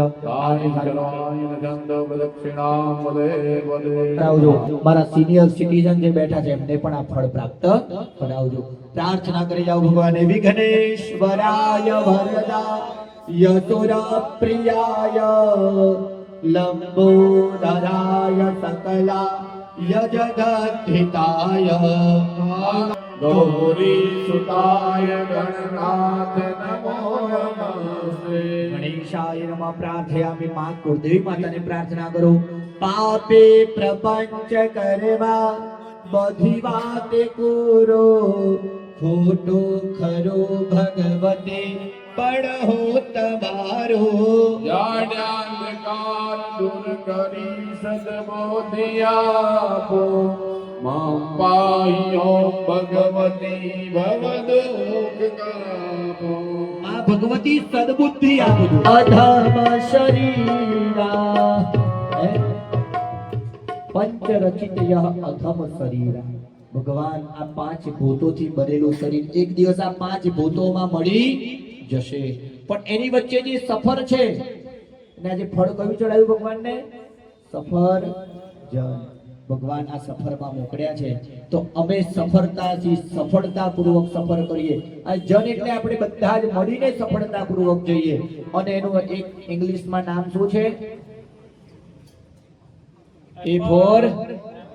કરાવજો મારા સિનિયર સિટીઝન જે બેઠા છે એમને પણ આ ફળ પ્રાપ્ત કરાવજો પ્રાર્થના કરી જાઓ ભગવાન વિઘ્નેશ્વરાય વરદા યસુરા પ્રિયાય લંબોદરાય સકલા યજગદ્ધિતાય ગૌરી સુતાય ગણનાથ નમો નમસ્તે ગણેશાય નમઃ પ્રાર્થયામિ માં કુળદેવી માતાને પ્રાર્થના કરો પાપે પ્રપંચ કરવા બધી વાતે કરો ખોટો ખરો ભગવતે પડહો તમારો જાડ્યાંધકાર દૂર કરી સદબોધિ આપો મામ પાહ્યો ભગવતી ભવદુઃખ કાપો આ ભગવતી સદબુદ્ધિ આપજો અધમ શરીરા પંચ રચિત યહ અધમ શરીરા ભગવાન આ પાંચ ભૂતોથી બનેલું શરીર એક દિવસ આ પાંચ ભૂતોમાં મળી જશે પણ એની વચ્ચે જે સફર છે અને આજે ફળ કયું ચડાવ્યું ભગવાનને સફર જન ભગવાન આ સફરમાં મોકલ્યા છે તો અમે સફળતાથી સફળતાપૂર્વક સફર કરીએ આ જન એટલે આપણે બધા જ મળીને સફળતાપૂર્વક જઈએ અને એનું એક ઇંગ્લિશમાં નામ શું છે એ ફોર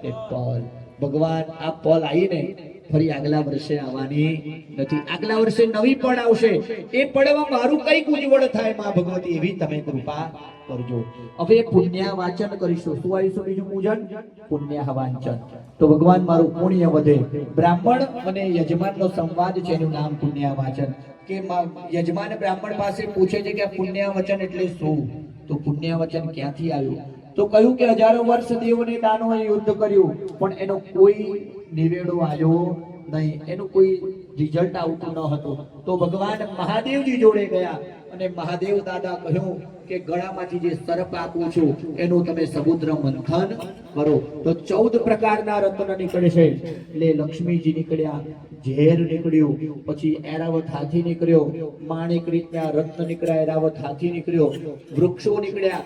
એપલ. ભગવાન આ પલ આવીને ફરી આગલા વર્ષે આવવાની નથી. આગલા વર્ષે નવી પળ આવશે. એ પળમાં મારું કઈક ઉજ્જવળ થાય માં ભગવતી એવી તમે કૃપા કરજો. હવે પુણ્ય વાંચન કરીશું. શું આવીશું બીજું પૂજન? પુણ્ય વાંચન. તો ભગવાન મારું પુણ્ય વધે. બ્રાહ્મણ અને યજમાનનો સંવાદ છે, એનું નામ પુણ્ય વાંચન. કે યજમાન બ્રાહ્મણ પાસે પૂછે છે કે આ પુણ્ય વચન એટલે શું? તો પુણ્ય વચન ક્યાંથી આવ્યું? તો કહ્યું કે હજારો વર્ષ દેવોને દાનોએ યુદ્ધ કર્યું પણ એનો કોઈ નિવેડો આવ્યો નહીં, એનું કોઈ રિઝલ્ટ આવતું ન હતું. તો ભગવાન મહાદેવજી જોડે ગયા અને મહાદેવ દાદા કહ્યું કે ગળામાંથી જે સર્પ આપું છું એનું તમે સમુદ્ર મંથન કરો. તો 14 પ્રકારના રત્ન નીકળે છે. એટલે લક્ષ્મીજી નીકળ્યા, ઝેર નીકળ્યું, પછી એરાવત હાથી નીકળ્યો, માણિક રીતના રત્ન નીકળ્યા, એરાવત હાથી નીકળ્યો, વૃક્ષો નીકળ્યા.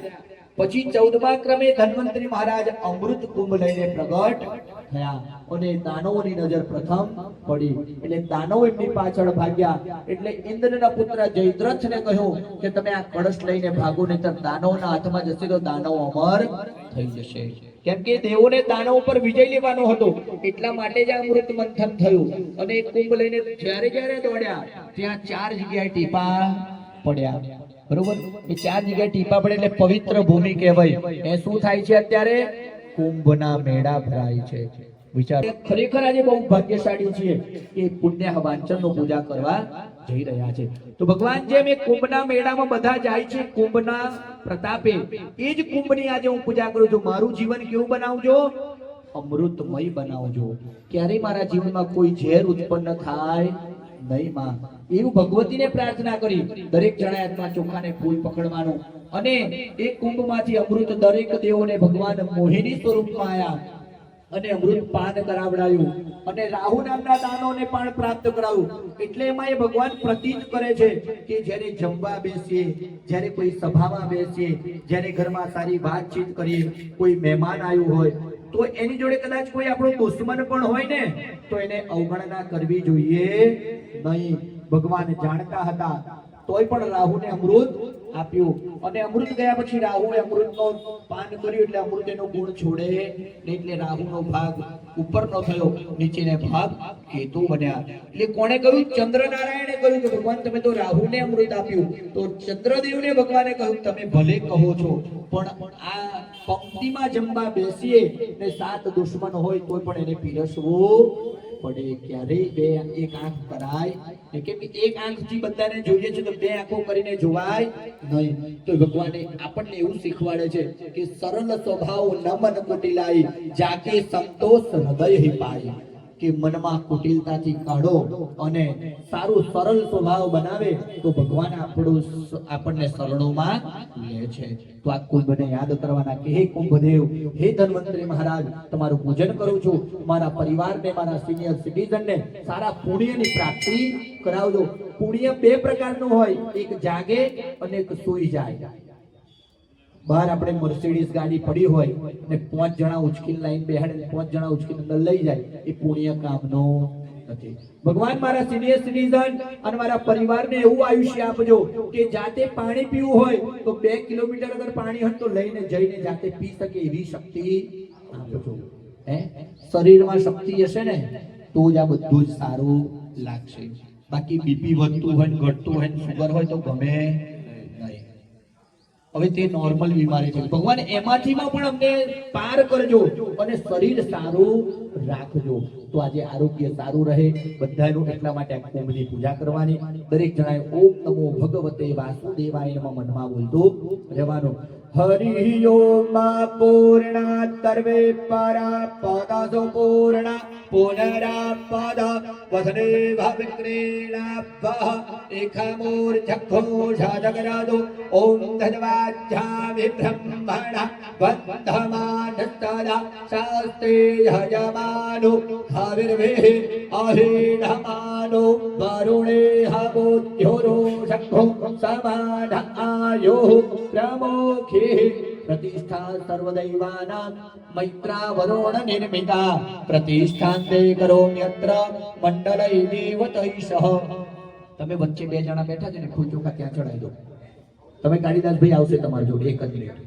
પછી 14મા ક્રમે ધન્વંતરી મહારાજ અમૃત કુંભ લઈને પ્રગટ થયા અને દાનવોની નજર પ્રથમ પડી. એટલે દાનવો એમની પાછળ ભાગ્યા. એટલે ઇન્દ્રના પુત્ર જયદ્રથને કહ્યું કે તમે આ કળશ લઈને ભાગો, નહીંતર દાનવના હાથમાં જશે તો દાનવ અમર થઈ જશે. કેમ કે દેવોને દાનવ ઉપર વિજય લેવાનો હતો, એટલા માટે જ આ અમૃત મંથન થયું. અને કુંભ લઈને જ્યારે જ્યારે દોડ્યા ત્યાં 4 જગ્યાએ ટીપા પડ્યા. બરોબર? એ 4 જગ્યાએ ટીપા પડે એટલે પવિત્ર ભૂમિ કહેવાય. એ શું થાય છે? અત્યારે કુંભના મેળા ભરાય છે. વિચાર, ખરેખર આજે બહુ ભાગ્યશાળી છીએ કે પુણ્ય વાંચનનો પૂજા કરવા જઈ રહ્યા છે. તો ભગવાન જેમ એ કુંભના મેળામાં બધા જાય છે કુંભના પ્રતાપે, એ જ કુંભની આજે હું પૂજા કરું છું. મારું જીવન કેવું બનાવજો? અમૃતમય બનાવજો. ક્યારે મારા જીવનમાં કોઈ ઝેર ઉત્પન્ન થાય નહીં માં, એવું ભગવતીને પ્રાર્થના કરી. દરેક જણાએ હાથમાં ચોખાને ફૂલ પકડવાનું અને એ કુંભમાંથી અમૃત દરેક દેવોને ભગવાન મોહિની સ્વરૂપમાં આવ્યા અને અમૃત પાન કરાવડાયું અને રાહુ નામના દાનવને પણ પ્રાપ્ત કરાવ્યું. એટલે એમાં એ ભગવાન પ્રતીત કરે છે કે જ્યારે જમવા બેસીએ, જ્યારે કોઈ સભામાં બેસીએ, જ્યારે ઘરમાં સારી વાતચીત કરીએ, કોઈ મહેમાન આવ્યું હોય તો એની જોડે કદાચ કોઈ આપણો દુશ્મન પણ હોય ને તો એને અવગણના કરવી જોઈએ નહીં. ભગવાન જાણતા હતા તોય પણ રાહુને અમૃત આપ્યું અને અમૃત ગયા પછી રાહુએ અમૃતનો પાન કર્યું એટલે અમૃત એનો ગુણ છોડે નહીં. એટલે રાહુનો ભાગ ઉપરનો થયો, નીચેનો ભાગ કેતુ બન્યા. એટલે કોણે કહ્યું? ચંદ્રનારાયણે કહ્યું કે ભગવાન તમે તો રાહુને અમૃત આપ્યું. તો ચંદ્રદેવને ભગવાને કહ્યું તમે ભલે કહો છો પણ આ પંક્તિમાં જમવા બેસીએ ને 7 દુશ્મન હોય તો પણ એને પીરસવું પડે. ક્યારેય એક આંખ કરાય, કેમ કે એક આંખથી બધાને જોઈએ છે તો 2 આંખો કરીને જોવાય નહીં. તો ભગવાને આપણને એવું શીખવાડે છે કે સરળ સ્વભાવ ન મન કુટિલાઈ, જાકે સંતોષ હૃદય હિ પાઈ. કે મનમાં કુટિલતાથી કાઢો અને સારું સરળ સ્વભાવ બનાવે તો ભગવાન આપણને શરણોમાં લે છે. તો આ કુંભને યાદ કરવાના કે હે કુંભદેવ, હે ધન્વંતરી મહારાજ, તમારું પૂજન કરું છું. મારા પરિવારને, મારા સિનિયર સિટીઝનને સારા પુણ્યની પ્રાપ્તિ કરાવજો. પુણ્ય 2 પ્રકારનું હોય, એક જાગે અને એક સૂઈ જાય. બહાર આપણે મર્સિડીઝ ગાડી પડી હોય ને 5 જણા ઉચકીને લાઈન બેહાડે, 5 જણા ઉચકીને અંદર લઈ જાય, એ પુણ્ય કામનો નથી. ભગવાન મારા સિનિયર સિટીઝન અને મારા પરિવારને એવું આયુષ્ય આપજો કે જાતે પાણી પીવું હોય તો 2 કિલોમીટર અગર પાણી હોય તો લઈને જઈને જાતે પી શકે એવી શક્તિ આપજો. શરીરમાં શક્તિ હશે ને તો જ આ બધું જ સારું લાગશે. બાકી બીપી વધતું હોય, ઘટતું હોય, સુગર હોય તો ગમે નહીં. હવે તે નોર્મલ બીમારી છે. ભગવાન એમાંથી પણ અમને પાર કરજો અને શરીર સારું રાખજો. તો આજે આરોગ્ય સારું રહે બધાનું, એટલા માટે આ કુંભની પૂજા કરવાની. દરેક જણાએ ઓમ નમો ભગવતે વાસુદેવાય નમઃ મનમાં બોલતું રહેવાનું. હરિ ઓમ પૂર્ણા સર્વે પરા પદસો પૂર્ણા પુનરાપદ વસને ભવિક્રીણાભ એકામૂર ચક્ષુષાદગરાદો ઓમ ધન્વાજ્જા વિબ્રહ્મણ વંધમાનસ્તદા શાસ્ત્રે હજમાનો હવિર્વેહ અહિઢમાનો વરુણે હબોધ્યોરો શંખો સમાન આયો પ્રમોખી प्रतिष्ठा सर्वदैवानां मैत्रा वरुण निर्मिता प्रतिष्ठान्ते करोम्यत्र मंडलै देवतैषः. તમે વચ્ચે 2 જણા બેઠા છે ને, ફૂલ ચોખા ત્યાં ચડાવી દો. તમે કાળીદાસ ભાઈ આવશે તમારી જોડે 1 જ મિનિટ.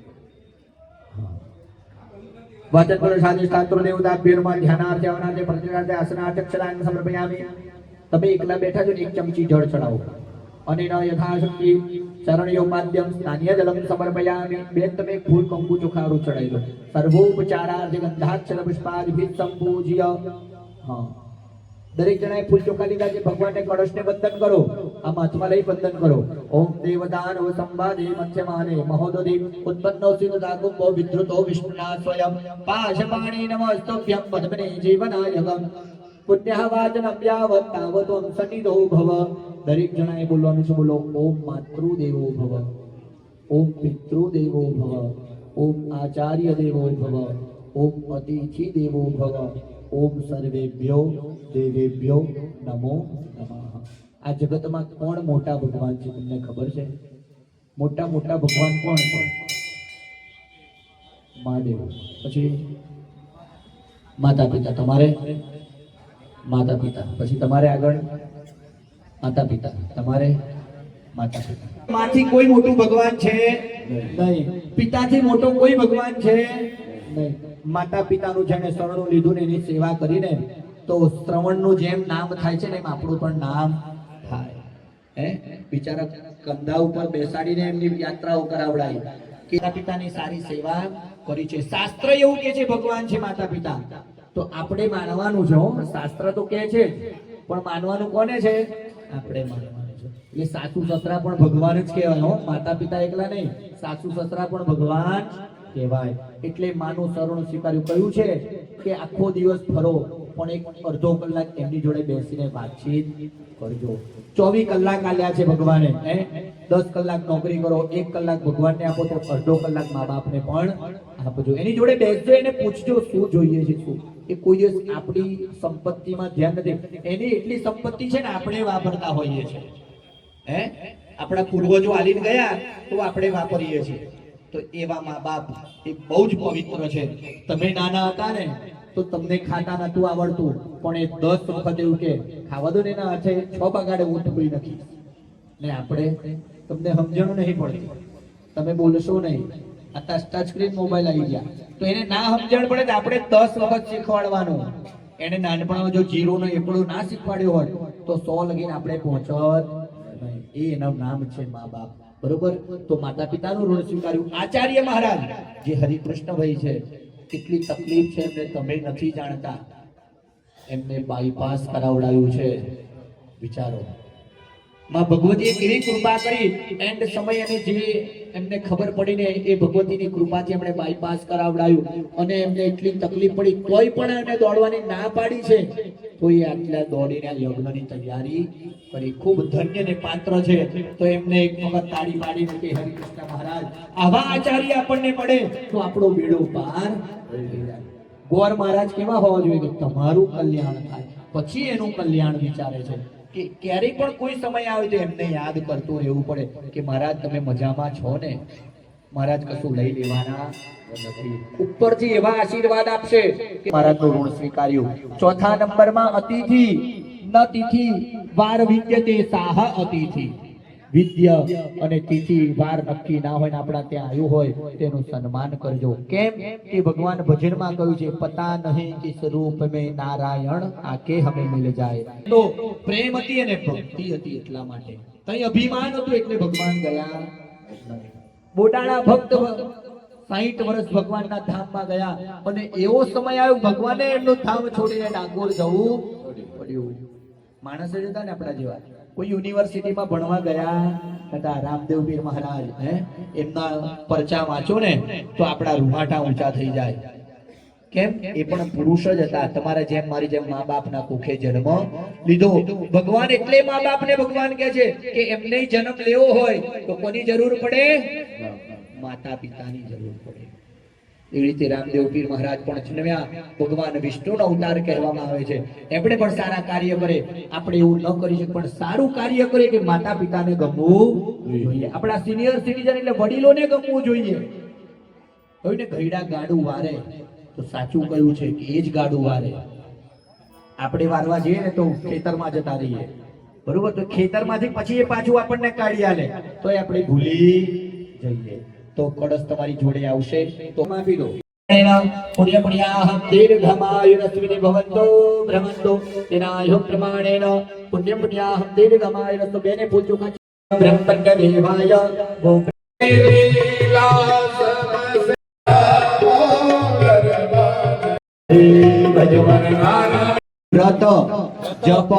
वाचन पुरुषादि शास्त्रो देवताभ्यर्मा ध्यानार्थे अवनार्थे प्रतिरार्थे आसनार्थे क्षरांग समर्पयामि। તમે એકલા બેઠા છો ને એક ચમચી જળ ચડાવો અને યથાશક્તિ ચરણયો માધ્યમ સ્થાનીય જલમ સમર્પયામિ। બેન તમે એક ફૂલ કંકુ ચોખારું ચડાવી લો। સર્વોપચારાર્થ ગંધાક્ષર પુષ્પાદિભિ સંપૂજ્ય। હા, દરેક જણાએ ફૂલ ચોખા લીધા છે, ભગવાનને કળશને વંદન કરો, આ હાથમાં લઈ વંદન કરો। ઓમ દેવદાન ઓ સંવાદે મધ્યમાને મહોદધિ ઉત્પન્નો સિદ્ધાકુંભો વિદ્રુતો વિષ્ણુના સ્વયં પાશપાણી નમસ્તુભ્યં પદ્મને જીવનાયકમ પુણ્યવાચનભ્યાવત તાવતોમ સનિધો ભવ। દરેક જણાએ બોલવાનું છે, બોલો ઓમ માતૃદેવો ભવ, ઓમ પિતૃદેવો ભવ, ઓમ આચાર્ય દેવો ભવ, ઓમ અતિથિ દેવો ભવ, ઓમ સર્વેભ્યો દેવેભ્યો નમો નમઃ। આ જગતમાં કોણ મોટા ભગવાન છે તમને ખબર છે? મોટા મોટા ભગવાન કોણ છે? મહાદેવ, પછી માતા પિતા, તમારે માતા પિતા, પછી તમારે આગળ માતા પિતા, તમારે માતા પિતા। માંથી કોઈ મોટું ભગવાન છે નહીં, પિતાથી મોટો કોઈ ભગવાન છે નહીં। માતા પિતાનું જેને શરણું લીધું ને એની સેવા કરીને તો શ્રવણનું જેમ નામ થાય છે ને એમ આપણું પણ નામ થાય। હે બિચારા કંધા ઉપર બેસાડીને એમની યાત્રાઓ કરાવડાવી કે માતા પિતાની સારી સેવા કરી છે। શાસ્ત્ર એવું કે છે ભગવાન છે માતા પિતા, તો આપણે માનવાનું છે। શાસ્ત્ર તો કહે છે પણ માનવાનું કોને છે? આપણે માનવાનું છે। એટલે સાસુ સસરા પણ ભગવાન જ કહેવાય, માતા પિતા એકલા નહીં, સાસુ સસરા પણ ભગવાન કહેવાય। એટલે માનું શરણ સ્વીકાર્યું, કહ્યું છે કે આખો દિવસ ફરો પણ એક અડધો કલાક એમની જોડે બેસીને વાતચીત કરજો। 24 કલાક આલ્યા છે ભગવાને, 10 કલાક નોકરી કરો, 1 કલાક ભગવાનને આપો તો અડધો કલાક મા બાપને પણ આપજો। એની જોડે બેસજો, એને પૂછજો શું જોઈએ છે, શું એ કોઈ દિવસ આપણી સંપત્તિમાં ધ્યાન નથી, એની એટલી સંપત્તિ છે ને આપણે વાપરતા હોઈએ છીએ। આપણા પૂર્વજો આલીને ગયા તો આપણે વાપરીએ છીએ। તો એવા મા બાપ એ બહુ જ પવિત્ર છે। તમે નાના હતા ને તો તમને ખાતા નતું આવડતું, પણ એ 10 વખત એવું કે ખાવા દો ને એના હાથે 6 બગાડે હું ઠોઈ નથી ને આપણે તમને સમજણ નહીં પડતી, તમે બોલશો નહીં। આ ટચ સ્ક્રીન મોબાઈલ આવી ગયા તો એને ના સમજણ પડે તો આપણે 10 વખત શીખવાડવાનું। એને નાનપણમાં જો જીરો નો એકડો ના શીખવાડ્યો હોય તો 100 લગીને આપણે પહોંચત નહીં। એનું નામ છે મા બાપ, બરોબર? તો માતા પિતાનું ઋણ સ્વીકાર્યું। આચાર્ય મહારાજ જે હરિકૃષ્ણભાઈ છે, કેટલી તકલીફ છે એમને તમે નથી જાણતા, એમને બાયપાસ કરાવડાયું છે, વિચારો। માં ભગવતીએ કેવી કૃપા કરી, એન્ડ સમય અને જે એમને ખબર પડી ને એ ભગવતીની કૃપાથી એમણે બાયપાસ કરાવડાયું અને એમને એટલી તકલીફ પડી તોય પણ એમને દોડવાની ના પાડી છે, તો એ આટલા દોડીને આ યજ્ઞની તૈયારી કરી। ખૂબ ધન્ય ને પાત્ર છે। તો એમને એક વખત તાળી પાડીને કે હરિકૃષ્ણ મહારાજ આવા આચાર્ય આપણને મળે તો આપણો બેડો પાર થઈ જાય। ગોર મહારાજ કેવા હોવા જોઈએ કે તમારું કલ્યાણ થાય પછી એનું કલ્યાણ વિચારે છે। કે ક્યારેય પણ કોઈ સમય આવે તો એમને યાદ કરતું રહેવું પડે કે મહારાજ તમે મજામાં છો ને? મહારાજ કશું લઈ લેવાના નથી, ઉપરથી એવા આશીર્વાદ આપશે કે મહારાજનું ઋણ સ્વીકાર્યું। ચોથા નંબરમાં અતિથિ ન તિથિ વાર વિદ્યતે સાહ અતિથિ। વિદ્ય અને તિથિ વાર નક્કી ના હોય ને આપણા ત્યાં આવ્યું હોય તેનું સન્માન કરજો। કેમ કે ભગવાન ભજનમાં કહ્યું છે પતા નહીં કિસ રૂપ મેં નારાયણ આકે હમે મિલ જાય। તો પ્રેમ હતી અને ભક્તિ હતી એટલા માટે, કઈ અભિમાન હતું એટલે ભગવાન ગયા નહીં। બોટાણા ભક્ત 60 વર્ષ ભગવાનના ધામમાં ગયા અને એવો સમય આવ્યો ભગવાને એમનું ધામ છોડીને ડાકોર જવું પડ્યું। માણસો જતા ને આપણા જેવા, કોઈ યુનિવર્સિટીમાં ભણવા ગયા હતા, રામદેવ પીર મહારાજ એમના પરચા વાંચો ને તો આપણા રૂહાટા ઊંચા થઈ જાય। કેમ? એ પણ પુરુષ જ હતા, તમારા જેમ મારી જેમ મા બાપના કુખે જન્મ લીધો। ભગવાન એટલે મા બાપને ભગવાન કહે છે કે એમને જન્મ લેવો હોય તો કોની જરૂર પડે? માતા પિતાની જરૂર પડે। એવી રીતે રામદેવ પીર મહારાજ પણ જન્મ્યા, ભગવાન વિષ્ણુનો અવતાર કહેવામાં આવે છે। એમણે પણ સારા કાર્ય કરે, આપણે એવું ન કરી શકીએ પણ સારું કાર્ય કરે કે માતા પિતાને ગમવું જોઈએ। આપણા સિનિયર સિટીઝન એટલે વડીલોને ગમવું જોઈએ। કોઈને ઘઈડા ગાડું વારે તો સાચું કહ્યું છે કે એ જ ગાડું વારે। આપણે વારવા જઈએ ને તો ખેતરમાં જતા રહીએ, બરોબર? તો ખેતરમાંથી પછી એ પાછું આપણને કાઢી આલે તો આપણે ભૂલી જઈએ। તો કળશ તમારી જોડે આવશે તો માફી લો। પુણ્ય પુણ્યાહમ દીર્ઘમાયુરસ્મિનિ ભવન્તો ભ્રમન્તો તેનાયુ પ્રમાણેન પુણ્ય પુણ્યાહમ દીર્ઘમાયુરસ્તુ બેને પૂજ્યો બ્રહ્મણ્ય દેવાય ગો વ્રત જપ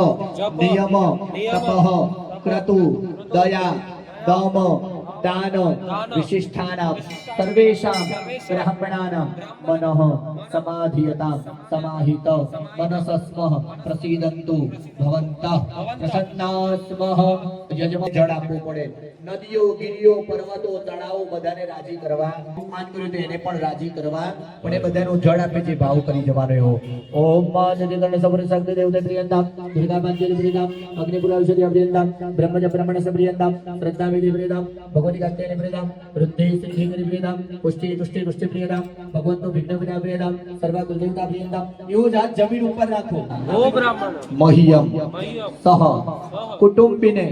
નિયમ તપઃ ક્રતુ દયા દમ દાન વિશિષ્ટાનાં સર્વેષાં બ્રાહ્મણાનાં મનઃ સમાધિયતાં સમાહિત મનસસ્મઃ પ્રસીદન્તુ ભવन्तઃ પ્રસન્ના સ્મઃ યજમાન જળ આપવું પડે નદીઓ ગિરિઓ પર્વતો તળાવો બધાને રાજી કરવા માન કર્યું તો એને પણ રાજી કરવા પણ એ બધાનું જળ આપે જે ભાવ કરી જવાનો એવો ઓમ જગદંડ સબર શક્તિ દેવતે પ્રિયંતા દુર્ગા પાંચેય પ્રિયંતા અગ્નિ પુરાવશતિ અભિયંતા બ્રહ્મજ બ્રહ્મણ સપ્રિયંતા શ્રદ્ધા વિધિ પ્રિયંતા ભગવતી કાત્યાયને પ્રિયંતા વૃદ્ધિ સિદ્ધિ પ્રિયંતા પુષ્ટિ તુષ્ટિ પુષ્ટિ પ્રિયંતા ભગવંતો વિઘ્ન વિના પ્રિયંતા સર્વ કુલદેવતા પ્રિયંતા એવું જ હાથ જમીન ઉપર રાખો ઓ બ્રાહ્મણ મહ્યમ સહ કુટુંબિને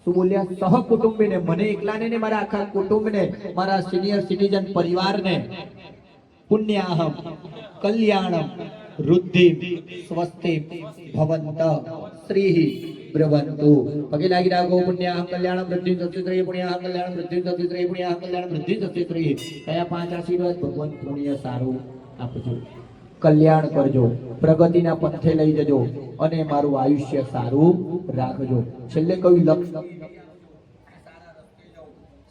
શું બોલ્યા સહ કુટુંબીને મને એકલાને ને મારા આખા કુટુંબને મારા સિનિયર સિટીઝન પરિવારને પુણ્યાહમ કલ્યાણમ વૃદ્ધિ સ્વસ્તિ ભવંત શ્રીહિ બ્રવંતુ પગે લાગી રાખો પુણ્યાહમ કલ્યાણમ વૃદ્ધિ સ્વસ્તિ પુણ્યાહમ કલ્યાણમ વૃદ્ધિ સ્વસ્તિ પુણ્યાહમ કલ્યાણમ વૃદ્ધિ સ્વસ્તિ કયા પાંચ આશીર્વાદ ભગવાન પુણ્ય સારું આપજો કલ્યાણ કરજો પ્રગતિના પંથે લઈ જજો અને મારું આયુષ્ય સારું રાખજો છેલ્લે કયું લક્ષ્ય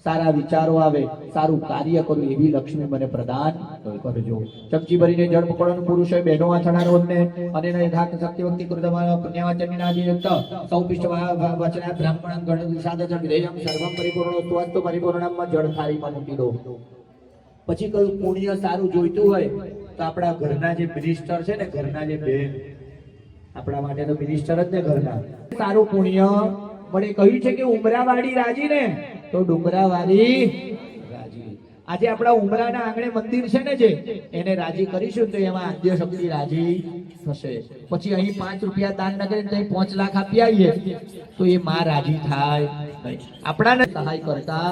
સારા વિચારો આવે સારું કાર્ય કરું એવી લક્ષ્મી મને પ્રદાન કરજો ચમચી ભરીને જળ પકડવાનું પુરુષ હોય બહેનો આચરણારો ને અને યથાર્થ શક્તિ વક્તિ કૃતમાન પુણ્યવાચનની નાજીયુક્ત સૌ પિષ્ટ વચના બ્રાહ્મણ ગણ સાધન ગ્રેયમ સર્વમ પરિપૂર્ણ સ્વસ્થ પરિપૂર્ણમાં જળ થાળીમાં મૂકી દો પછી કયું પુણ્ય સારું જોઈતું હોય તો આપણા ઘરના જે મિનિસ્ટર છે ને ઘરના જે બેન આપણા માટે તો મિનિસ્ટર જ ને ઘરના સારું પુણ્ય મને કહ્યું છે કે ઉમરાવાડી રાજી ને તો ડુંગરાવાડી રાજી આજે આપણા ઉમરાના આંગણે મંદિર છે ને જે એને રાજી કરીશું તો એમાં આદ્ય શક્તિ રાજી થશે પછી અહીં 5 રૂપિયા દાન ન કરીને ત્યાં 5 લાખ આપી આવીએ તો એ માં રાજી થાય નહીં આપણાને સહાય કરતા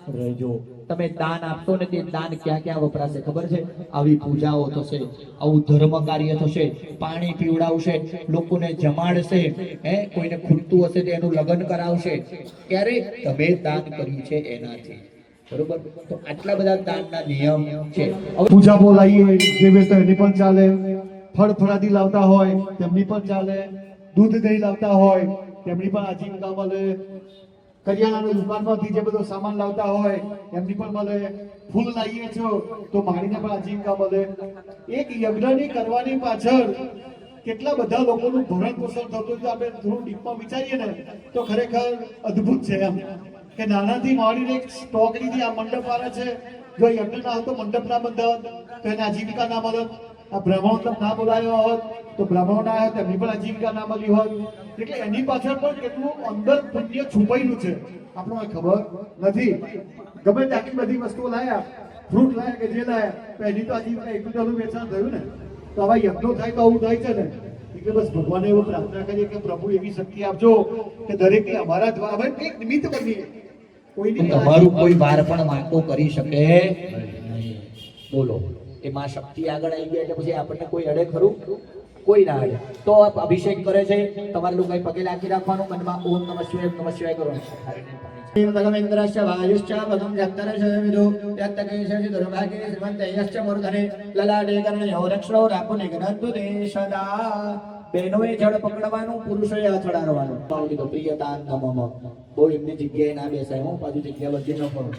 રહેજો તમે દાન આપશો ને તે દાન ક્યાં ક્યાં વપરાશે ખબર છે આવી પૂજાઓ થશે આવું ધર્મ કાર્ય થશે પાણી પીવડાવશે લોકોને જમાડશે કોઈને ખૂટતું હશે તો એનું લગ્ન કરાવશે ત્યારે તમે દાન કર્યું છે એનાથી બરોબર તો આટલા બધા દાનના નિયમ છે પૂજા બોલાવીએ જે વેતો એની પણ ચાલે ફળ ફળાદી લાવતા હોય તેમની પણ ચાલે દૂધ દહીં લાવતા હોય તેમની પણ આજીવિકા મળે કરિયાણાની દુકાનમાંથી જે બધો સામાન લાવતા હોય એમની પણ મળે ફૂલ લાવીએ છો તો માળીને પણ આજીવિકા મળે એક યજ્ઞની કરવાની પાછળ કેટલા બધા લોકોનું ભરણ પોષણ થતું તો આપણે થોડું ડીપમાં વિચારીએ ને તો ખરેખર અદ્ભુત છે એમ કે નાનાથી માંડીને એક સ્ટોકડીથી આ મંડપ વાળા છે જો યજ્ઞ ના હતો મંડપ ના બંધાવત તો એને આજીવિકા ના મળત આ બ્રાહ્મણો ના બોલાયો હોત તો બ્રાહ્મણો ના આવ્યા તેમની પણ આજીવિકા ના મળી હોત એટલે એની પાછળ પણ કેટલું અંદર પુણ્ય છુપાયેલું છે આપણને ખબર નથી ગમે ત્યાંની બધી વસ્તુઓ લાયા ફ્રૂટ લાયા કે જે લાયા તો એની તો આજીવિકા એટલું વેચાણ થયું ને તો આવા યજ્ઞો થાય તો આવું થાય છે ને એટલે બસ ભગવાને એવું પ્રાર્થના કરીએ કે પ્રભુ એવી શક્તિ આપજો કે દરેક અમારા દ્વારા કંઈક નિમિત્ત બનીએ કોઈની તમારું કોઈ વાર પણ વાંકો કરી શકે નહીં બોલો એમાં શક્તિ આગળ આવી ગયા એટલે પછી આપણને કોઈ અડે ખરું કોઈ ના અડે તો અભિષેક કરે છે તમારે લોકો પગે લાગી રાખવાનું મનમાં ઓમ નમઃ શિવાય કરવાનું ભગવેન્દ્રશ્ચ વાયુશ્ચ પદમ જક્તરશ્ચ વિદુ યત્તકેશશ્ચ દુર્ભાગ્યે શ્રીમંતયશ્ચ મૂર્ધને લલાટે કર્ણયો રક્ષણો રાખો નિઘ્નન્તુ તે સદા બહેનોએ જળ પકડવાનું પુરુષોએ અથડાડવાનું કીધું પ્રિયતા નમઃ બહુ એમની જગ્યાએ ના બેસાય હું પાછું જગ્યા બધી ન કરું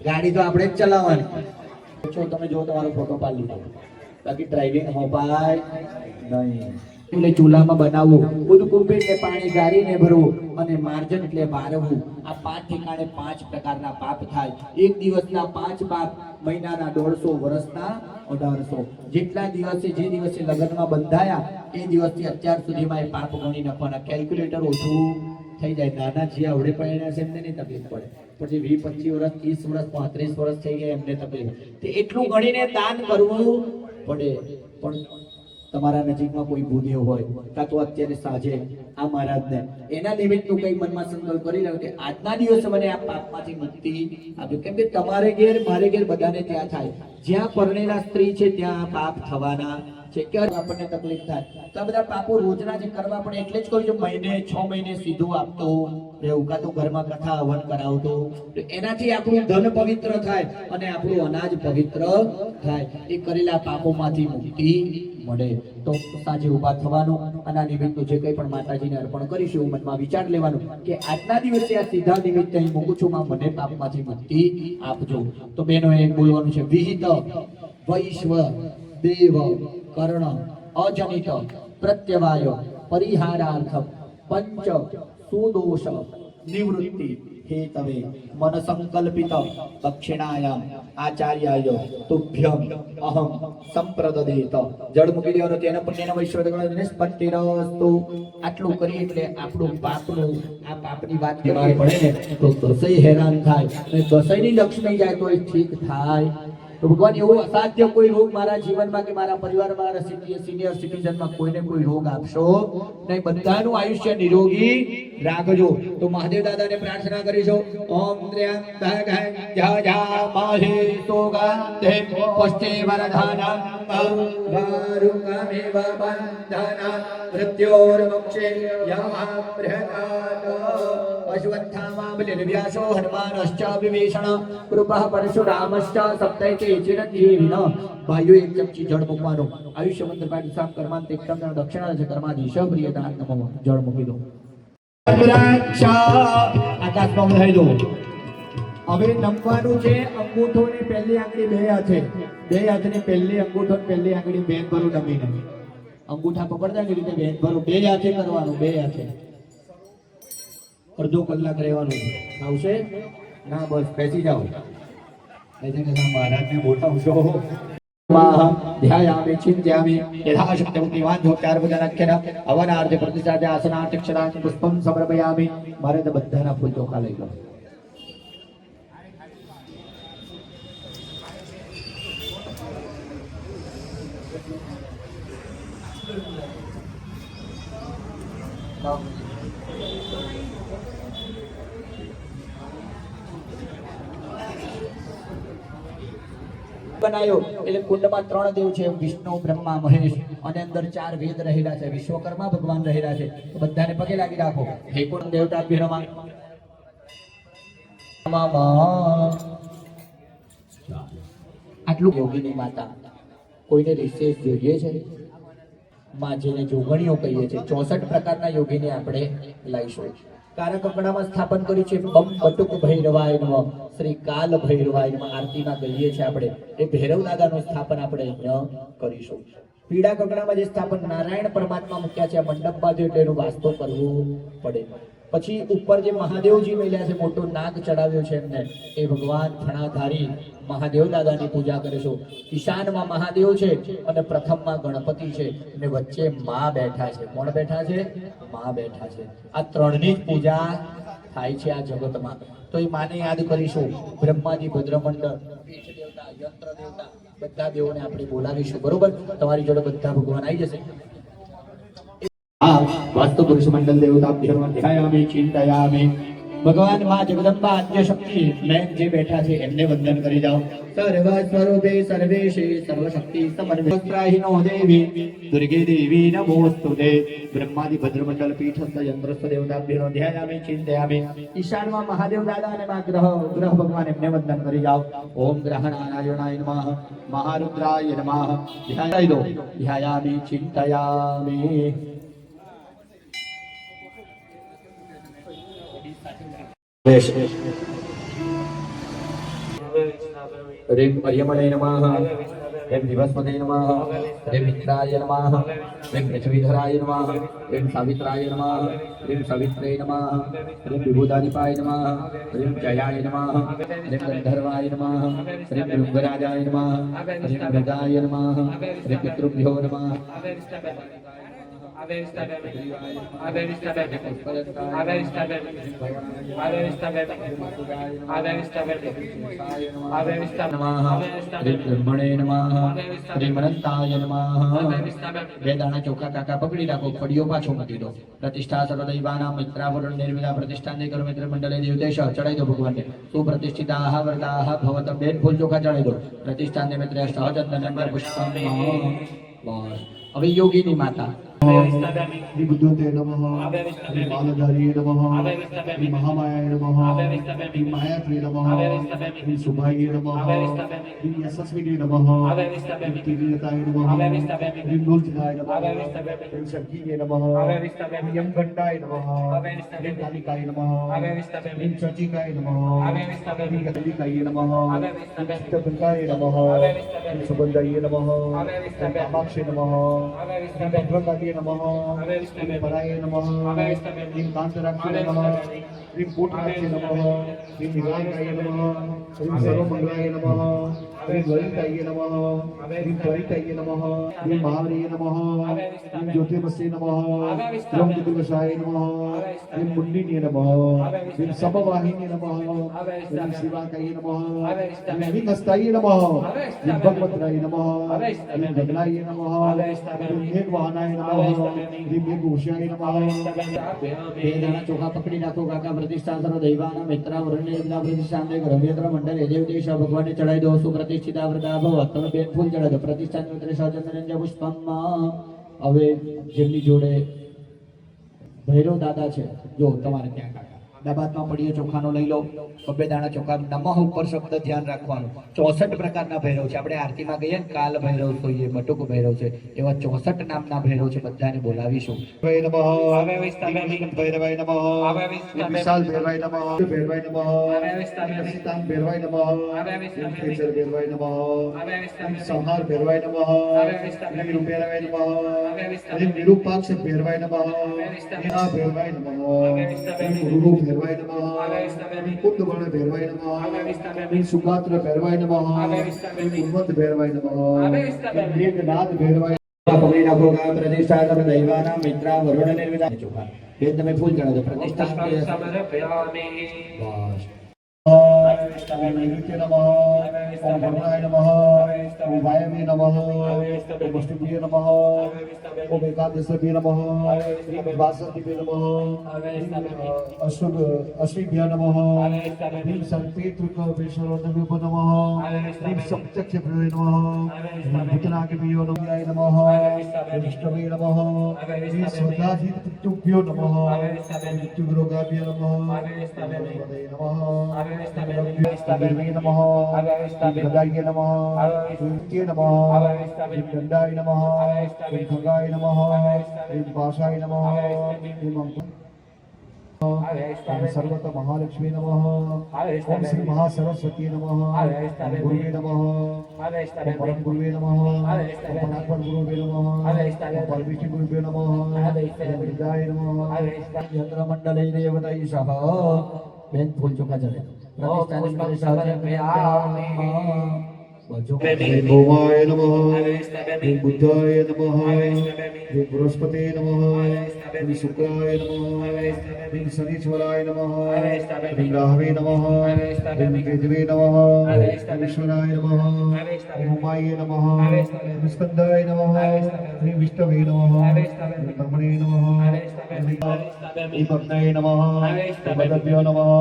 ગાડી તો આપણે જ ચલાવવાની તમે જો તમારો ફોટો પાડી લીધો બાકી ડ્રાઇવિંગ હોપાય નહીં એટલે ચૂલામાં બનાવવું બધું કુંભી એટલે પાણી ગાળીને ભરવું અને માર્જન એટલે બારવું આ 5 ઠેકાણે 5 પ્રકારના પાપ થાય એક દિવસના 5 પાપ મહિનાના 150 વર્ષના 1800 જેટલા દિવસે જે દિવસે લગ્નમાં બંધાયા એ દિવસથી અત્યાર સુધીમાં એ પાપ ગણી નાખવાના કેલ્ક્યુલેટર ઓછું થઈ જાય નાના જે આવડે પડ્યા છે એમને નહીં તકલીફ પડે પછી 20-25 વર્ષ 30 વર્ષ 35 વર્ષ થઈ ગયા એમને તકલીફ તે એટલું ગણીને દાન કરવું પડે પણ તમારા નજીકમાં કોઈ ભૂદેવ હોય કાં તો અત્યારે સાંજે આ મહારાજને એના નિમિત્તનું કંઈ મનમાં સંકલ્પ કરી લો કે આજના દિવસે મને આ પાપમાંથી મુક્તિ આપજો. કેમ કે તમારે ઘેર મારે ઘેર બધાને ત્યાં થાય, જ્યાં પરણેલા સ્ત્રી છે ત્યાં આ પાપ થવાના છે. કે આપણને તકલીફ થાય તો આ બધા પાપો રોજના જે કરવા પડે એટલે જ કહું છું મહિને 6 મહિને સીધું આપતો રહેવું, કાં તો ઘરમાં કથા હવન કરાવતો, તો એનાથી આપણું ધન પવિત્ર થાય અને આપણું અનાજ પવિત્ર થાય. એ કરેલા પાપોમાંથી મુક્તિ મળે. તો સાંજે ઊભા થવાનું અને આ નિમિત્તનું જે કંઈ પણ માતાજીને અર્પણ કરીશું એવું મનમાં વિચાર લેવાનું કે આજના દિવસે આ સીધા નિમિત્તે અહીં મૂકું છું, માં મને પાપમાંથી મુક્તિ આપજો. તો બહેનોએ બોલવાનું છે વિહિત વૈશ્વ દેવ કર્ણ અજનિત પ્રત્યવાય પરિહારાર્થમ પંચ સુદોષ નિવૃત્તિ हेतवे मन संकल्पित दक्षिणायाम आचार्याय तुभ्यम अहम संप्रददेत जड़ મૂકી દેવાનો તેના પુણ્યના વૈશ્વદગણ નિષ્પત્તિરસ્તુ. આટલું કરી એટલે આપણું પાપનું આ પાપની વાત કરવી પડે ને તો દસઈ હેરાન થાય અને દસઈની લક્ષ્મી જાય તો એ ઠીક થાય. તો ભગવાન એવું અસાધ્ય કોઈ રોગ મારા જીવનમાં કે મારા પરિવારમાં મારા સિનિયર સિટીઝનમાં કોઈને કોઈ રોગ આપશો નહીં, બધાનું આયુષ્ય નિરોગી રાખજો. તો મહાદેવ દાદાને પ્રાર્થના કરીશું. ઓમ ત્ર્યંબકં જજામહે સુગંધિ પુષ્ટિવર્ધનં વારુકમેવ બંધનં મૃત્યોર્મોક્ષે યમઃ અશ્વત્થામા બલિર્વ્યાસો હનુમાનશ્ચ વિભીષણ કૃપા પરશુરામશ્ચ સપ્તૈકે ચિરંજીવિન. ભાઈઓ એક ચમચી જળ મૂકવાનું. આયુષ્ય મંત્ર પાઠ સામ કર્માંત એકમ દક્ષિણા છે કર્માધીશ પ્રિયદાન નમઃ. જળ મૂકી દો. આકાશમાં વધારી દો. હવે નમવાનું છે અંગૂઠો ને પહેલી આંગળી બે હાથે, બે હાથની પહેલી અંગૂઠો ને પહેલી આંગળી બેન ભરું નમીને અંગૂઠા પકડતા એવી રીતે બેન ભરું બે હાથે કરવાનું. બે હાથે અડધો કલાક રહેવાનું. આવશે ના? બસ બેસી જાઓ. મહારાજને બોલાવશો. ध्यायामि चिन्तयामि यथाशक्तिं दिवान्धोपचार पूजनाख्यन अवनार्थ प्रतिष्ठाते आसनार्थक्षरां पुष्पं समर्पयामि. मारे तो बधाना फूल ચોખા લઈ લો. બનાયો એટલે કુંડમાં 3 દેવ છે, વિષ્ણુ બ્રહ્મા મહેશ અને અંદર 4 વેદ રહેલા છે, વિશ્વકર્મા ભગવાન રહેલા છે. તો બધાને પગે લાગી રાખો. હે કુંડ દેવતા ભીરમા આટલું. યોગીની માતા કોઈને રિસેસ જોઈએ છે માં, જેને જોગણીઓ કહીએ છીએ. 64 પ્રકારના યોગીને આપણે લઈશું. કારકકડામાં સ્થાપન કર્યું છે બમ બટુક ભૈરવાય નમઃ, શ્રી કાલ ભૈરવાય નમઃ. આરતીમાં કહીએ છીએ આપણે એ ભૈરવ દાદાનું સ્થાપન આપણે અહીંયા કરીશું. પીળા કકડામાં જે સ્થાપન નારાયણ પરમાત્મા મૂક્યા છે મંડપ બાજુ એટલે એનું વાસ્તો કરવું પડે. પછી ઉપર જે મહાદેવજી મેલ્યા છે, મોટો નાગ ચડાવ્યો છે એમને, એ ભગવાન ફણાધારી મહાદેવ દાદાની પૂજા કરીશું. ઈશાનમાં મહાદેવ છે અને પ્રથમમાં ગણપતિ છે અને વચ્ચે માં બેઠા છે. કોણ બેઠા છે? માં બેઠા છે. આ ત્રણની જ પૂજા થાય છે આ જગતમાં. તો એ માને યાદ કરીશું. બ્રહ્માજી, ભદ્રમંડળ, પીઠ દેવતા, યંત્ર દેવતા બધા દેવોને આપણે બોલાવીશું. બરોબર? તમારી જોડે બધા ભગવાન આવી જશે. વાસ્તુ પુરુષ મંડળ દેવતાભ્યો ધ્યાયામિ ચિંતયામિ. ભગવાન માં જગદંબા આદ્ય શક્તિ મેં જે બેઠા છે એમને વંદન કરી જાઓ. સર્વ સ્વરૂપે સર્વેશે સર્વશક્તિ સમન્વિતરાહિનો દેવી દુર્ગે દેવી નમોસ્તુતે. બ્રહ્માદિ ભદ્રમંડળ પીઠસ્થ યંત્રસ્થ દેવતાભ્યો ધ્યાયામિ ચિંતયામિ. ઈશાનમાં મહાદેવ દાદા અને માં ગ્રહ ભગવાન એમને વંદન કરી જાઓ. ઓમ ગ્રહણાનારાયણાય નમઃ, મહારુદ્રાય નમઃ. ધ્યાય દો. ધ્યાયામિ ચિંતયામિ. રીમ અર્યમણે નમઃ, રીમ દિવસ્પતે નમઃ, રીમ મિત્રાય નમઃ, રીમ પૃથ્વીધરાય નમઃ, રીમ સાવિત્રાય નમઃ, રીમ સવિત્રે નમઃ, રીમ વિભૂદાધિપાય નમઃ, રીમ જયાય નમઃ, રીમ ગંધર્વાય નમઃ, રીમ ભૃંગરાજાય નમઃ, રીમ મૃગાય નમઃ, રીમ પિતૃભ્યો નમઃ. બ્રહ્મણે નમઃ શ્રી અનંતાય નમઃ બે દાણા ચોખા કાકા પકડી રાખો ફળિયો પાછો મૂકી દો પ્રતિષ્ઠા સર્વદૈવાના મિત્રાવરણ નિર્મિલા પ્રતિષ્ઠાને કરો મિત્ર મંડળે દેવદેશ ચડાઈ દો ભગવાનને સુપ્રતિષ્ઠિતાઃ વરદાઃ ભવત બેન ફૂલ ચોખા ચડાઈ દો પ્રતિષ્ઠાને મિત્ર સહજનંદન પુષ્પમ બસ હવે યોગીની માતા श्री बुद्धते नमः श्री बालधारी नमः श्री महामायाय नमः श्री मायाप्रिय नमः श्री शुभाय नमः श्री यशस्विनी नमः श्री तीव्रताय नमः श्री नूर्जनाय नमः श्री शक्तिये नमः श्री यमघंटाय नमः श्री कालिकाय नमः श्री चचिकाय नमः श्री गलिकाय नमः श्री चित्तपंकाय नमः श्री सुगंधाय नमः श्री कामाक्षे नमः श्री भद्रकाली नमः श्री पराय नमः श्री कांतराक्षे नमः श्री पुत्राक्षे नमः श्री निराकाय नमः श्री सर्वमंगलाय नमः श्री ललिताय नमः श्री त्वरिताय नमः श्री महावीराय नमः श्री ज्योतिर्मसे नमः श्री दिवसाय नमः श्री मुंडिने नमः श्री सबवाहिनी नमः श्री शिवाकाय नमः श्री विघ्नस्ताय नमः श्री भगवत्राय नमः श्री गगनाय नमः श्री मेघवाहनाय नमः श्री मेघघोषाय नमः બે દાણા ચોખા પકડી નાખો કાકા પ્રતિષ્ઠા સર્વ દૈવાના મિત્રાવરણ પ્રતિષ્ઠાન ગ્રહ્યત્ર મંડળ દેવ દેશ ભગવાનને ચડાઈ દો સુપ્રતિષ્ઠિતા વૃદ્ધા ભવ તમે બેન ફૂલ ચડાઈ દો પ્રતિષ્ઠાન મિત્ર સહજનંદન પુષ્પમ હવે જેમની જોડે ભૈરવ દાદા છે જો તમારે ત્યાં કાકા ડાબાતમાં પડીએ ચોખાનો લઈ લો બબ્બે દાણા ચોખા નમઃ ઉપર શબ્દ ધ્યાન રાખવાનું 64 પ્રકારના ભૈરવ છે આપણે આરતીમાં કહીએ ને કાલ ભૈરવ જોઈએ બટુક ભૈરવ છે એવા 64 નામના ભૈરવ છે બધાને બોલાવીશું भैरवाय नमः भैरवाय नमः विशाल भैरवाय नमः भैरवाय नमः सीतान भैरवाय नमः केसर भैरवाय नमः संहार भैरवाय नमः निरूपैरवाय नमः निरूपाक्ष भैरवाय नमः भैरवाय नमः गुरु भैरवाय नमः कुंदवर्ण भैरवाय नमः सुगात्र भैरवाय नमः उन्मत्त भैरवाय नमः मेघनाद भैरवाय પકડી નાખો કા પ્રતિષ્ઠા સર્વ દૈવાના મિત્રા વરુણ નિર્મિતા ચોખા બે તમે ફૂલ ચડાવો પ્રતિષ્ઠા બસ नैऋत्य नमः ओम भद्राय नमः ओम वायवे नमः ओम अष्टभ्ये नमः ओम एकादशभ्ये नमः ओम द्वादशभ्ये नमः अश्विभ्ये नमः ओम सर्पेतृकपेशरोदभ्यो नमः ओम सप्तक्षभ्ये नमः ओम भूतनागभ्यो नमः ओम अष्टभ्ये नमः ओम स्वधाधितुभ्यो नमः ओम मृत्युरोगाभ्यो नमः नमः भैरवे नमः गदाय नमः सूर्ये नमः दंडाय नमः खगाय नमः पाशाय नमः सर्वत महालक्ष्मी नमः ओम श्री महासरस्वती नमः गुरुवे नमः परम गुरुवे नमः परात्पर गुरुवे नमः परमेश्वर गुरुवे नमः विद्याय नमः यंत्र मंडले देवतै सह બેન ફૂલ ચોખા ચડે પ્રતિષ્ઠાની भौमाय नमः बुद्धाय नमः बृहस्पते नमः शुक्राय नमः शनीश्वराय नमः राहवे नमः केतवे नमः ईश्वराय नमः उमाय नमः स्कंदाय नमः विष्णवे नमः ब्रह्मणे नमः भक्ताय नमः मदभ्यो नमः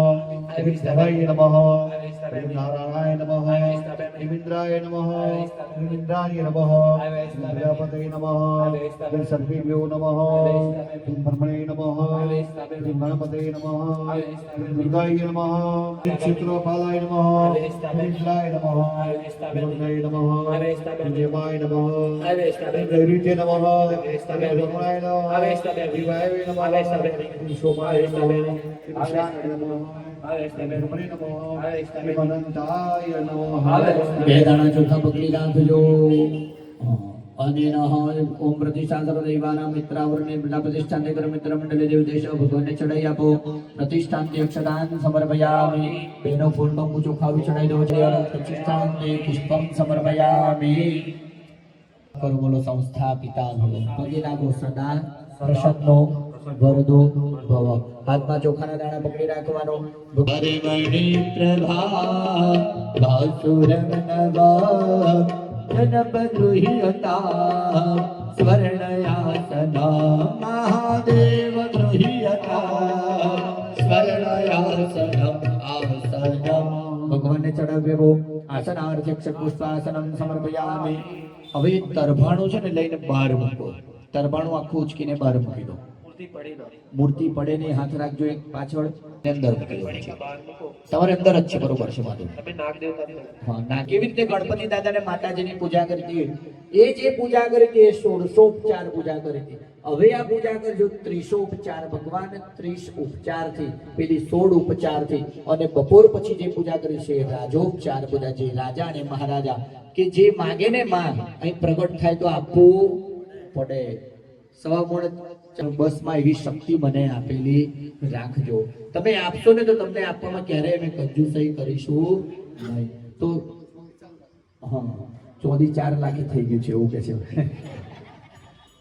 देवाय नमः नारायणाय नमः इंद्राय नमः इंद्राय नमः प्रजापतये नमः सर्वेभ्यो नमः ब्रह्मणे नमः गणपतये नमः दुर्गाय नमः क्षेत्रपालाय नमः इंद्राय नमः दुर्गाय नमः देवाय नमः नैऋत्य नमः रमणाय नमः दिवाय नमः सोमाय नमः ईशानाय नमः બે દાણા ચોખા પકડી રાખજો અને ઓમ પ્રતિષ્ઠા સર્વ દૈવાના મિત્રાવરણે બિલા પ્રતિષ્ઠાન કર મિત્ર મંડળ દેવ દેશ ભગવાનને ચડાઈ આપો પ્રતિષ્ઠાન અક્ષદાન સમર્પયામિ બેનો ફૂલ બંબુ ચોખા ચડાઈ દો છે પ્રતિષ્ઠાન પુષ્પમ સમર્પયામિ કરો બોલો સંસ્થાપિતા ભવો પગે લાગો સદા પ્રસાદનો વરદો ભવ. હાથમાં ચોખાના દાણા પકડી રાખવાનો. હરિમણિ પ્રભા ભાસુરમ નવા જનપદ્રુહિયતા સ્વર્ણયાસના મહાદેવ ગૃહિયતા સ્વર્ણયાસનમ આસનમ. ભગવાનને ચડાવ્યો આસનાર્થ્યક્ષ પુષ્પાસનમ સમર્પયામિ. હવે તરભાણું છે ને લઈને બહાર મૂકો. તરભાણું આખું ઉચકીને બહાર મૂકી દો. મૂર્તિ પડે નહીં, હાથ રાખજો એક પાછળ ને અંદર મૂકી દો. તમારે અંદર જ છે, બરોબર છે માધવ. હા, ના કેવી રીતે ગણપતિ દાદાને માતાજીની પૂજા કરી હતી, એ જે પૂજા કરી હતી એ 1600 પૂજા કરી હતી. હવે આ પૂજા કરજો 300 ભગવાન 30 ઉપચારથી, પેલી 16 ઉપચારથી. અને બપોર પછી જે પૂજા કરી છે રાજોપચાર પૂજા, જે રાજા અને મહારાજા કે જે માગે ને માં અહીં પ્રગટ થાય તો આપવું પડે. સવા બસમાં એવી શક્તિ મને આપેલી રાખજો. તમે આપશો ને તો તમને આપવામાં ક્યારેય અમે કંજૂસાઈ કરીશું નહીં. તો હા, 4 લાખ થઈ ગયું છે એવું કે છે.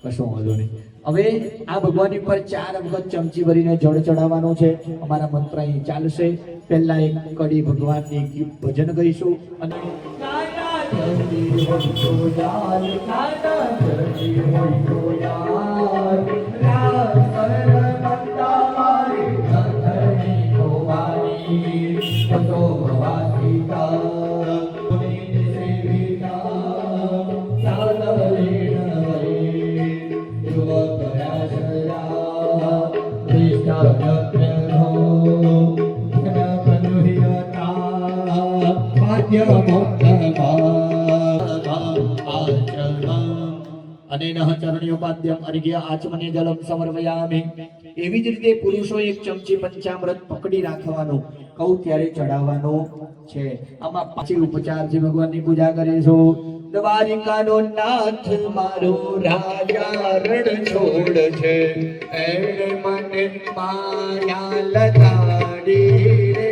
કશો વાંધો નહીં. હવે આ ભગવાનની પર 4 વખત ચમચી ભરીને જળ ચડાવવાનું છે. અમારા મંત્ર અહીં ચાલશે. પહેલા એક કડી ભગવાનની ભજન કરીશું અને ચરણ્યોપાદ્યમ અર્ઘ્ય આચમન્ય જલમ સમર્પયામિ. એવી જ રીતે પુરુષો એક ચમચી પંચામૃત પકડી રાખવાનું, કહું ત્યારે ચડાવવાનું છે. આમાં 5 ઉપચારથી ભગવાનની પૂજા કરીશું. દ્વારિકાનો નાથ મારો રાજા રણ છોડ છે, એણે મને માયા લગાડી રે.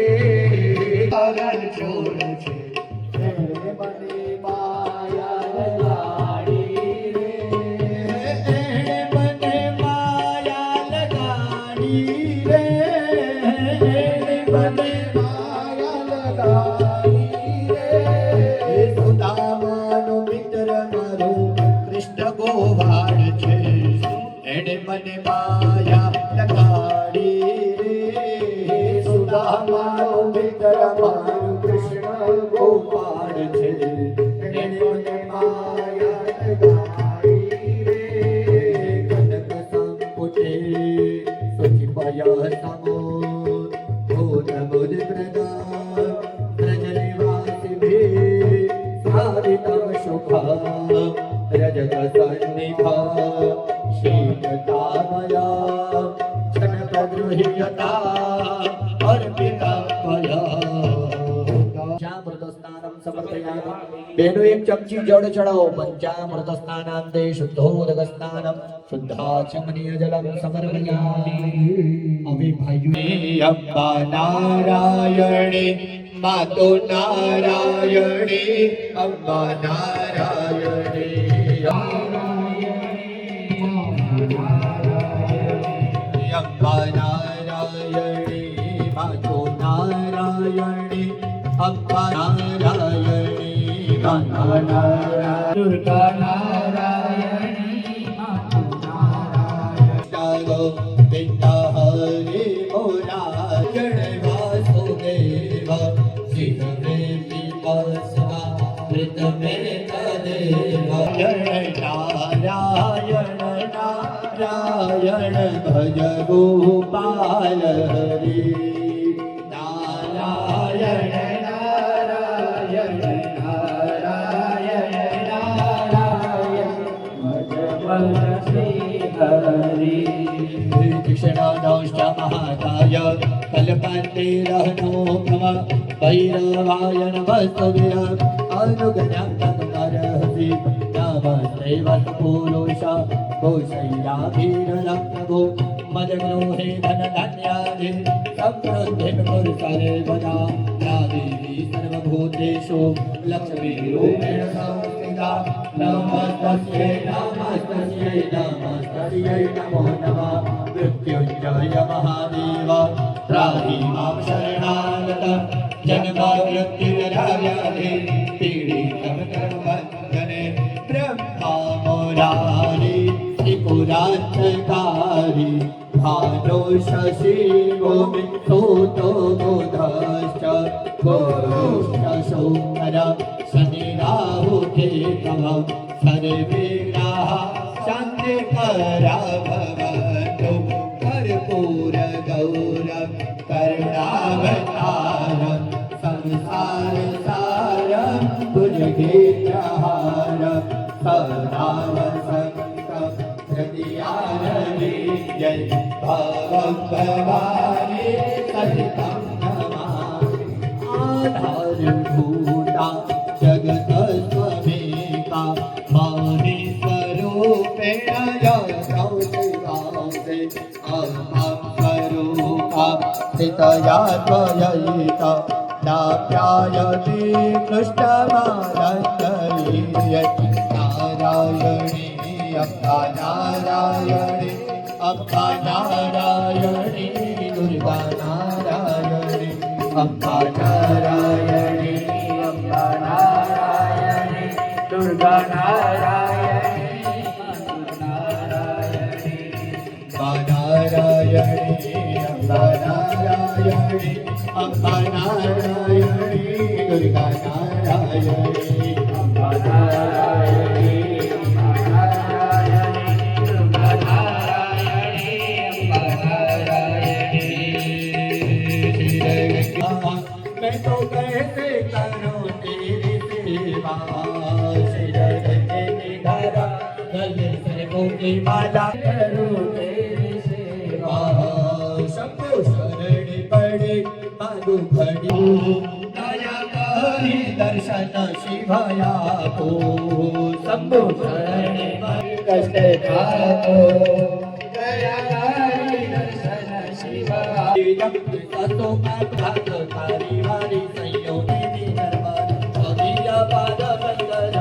રણ છોડ છે, એણે મને માયા લગાડી રે. એણે મને માયા લગાડી રે. એણે મને માયા લગાડી રે. સુદામાનો મિત્ર મારો કૃષ્ણ ગોવાળ છે, એણે મને માયા લગાડી રે. સુદામાનો મિત્ર મારો કૃષ્ણ ગોવાળ છે, એણે મને માયા લગાડી રે. કનક સંપુટે સુચિપય સમો ભૂત બુદ્ધ પ્રદાન રજનિવાસિભી સારિતમ સુખા રજત સન્નિભા શીતતામયા જનપદ્રુહિયતા અર્પિતા પંચામૃત સ્નાનમ સમર્પયામિ. બેનો એક ચમચી જળ ચડાવો. પંચામૃત સ્નાનાંતે શુદ્ધોદક સ્નાનમ શુદ્ધાચમનીય જલમ સમર્પયામિ. હવે ભાઈઓ અંબા નારાયણી માતો નારાયણી અંબા નારાયણી અંબા નારાયણી માતો નારાયણી અંબા નારાયણી દુર્ગા નારાયણી પિતા હરે મોરા જણ વાસુદેવ શિવ પિતા મૃત મે તદેવ નારાયણ નારાયણ ભજ ગોપાલ હરી. નારાયણ નારાયણ નારાયણ નારાયણ ભજ શ્રી હરી. કૃષ્ણ મહાકાય કલ્પતે રહનો ભવ ભૈરવાય નમસ્તવ્ય અનુજ્ઞાતમરહસી નમસ્તે વત્પુરુષ ભૂષૈયાભીરલપ્રભો મદગૃહે ધનધાન્યાદિ સમૃદ્ધિ પુરુષરે વદા યા દેવી સર્વભૂતેષુ લક્ષ્મી રૂપેણ સંસ્થિતા सर्वदा नमस्तस्यै नमस्तस्यै नमस्तस्यै नमो नमः मृत्युञ्जय महादेव त्राहि मां शरणागतं जन्ममृत्युजराव्याधि पीडितं कर्मबन्धने ब्रह्मा मुरारी त्रिपुरान्तकारी भानो शशि भूमि सूतो बुधश्च गुरुश्च सोमर शनि राहु केतवः सर्वे ग्रहाः शान्तिकरा भवन्तु कर्पूर गौरव करुणावतारं संसार सारं भुजगेन्द्रहारं सदा वसन्तं हृदयारविजय भवं भवानी सहितं नमामि आधारभूता जगतस्त्वमेका मानि स्वरूपेण जगौसे अहं स्वरूपा स्थितया त्वयैका नाप्यायते कृष्णमानन्दलीय नारायणी अम्बा नारायणी अम्बा नारायणी दुर्गा नारायणी अम्बा नारायणी अम्बा नारायणी दुर्गा नारायणी नारायणी अम्बा नारायणी अम्बा नारायणी दुर्गा नारायणी अम्बा नारायणी मैं तो कैसे करूं तेरी सेवा श्री धारा गले से मोती माला करूं तेरी सेवा सबको शरण पड़े मांगू खड़ी दया करी दर्शन शिवाया को सबको शरण पड़े कष्ट काको दया करी दर्शन शिवाया सतो भाग तारी वारी संयोगी दरबार અભિયા પાદ બંદર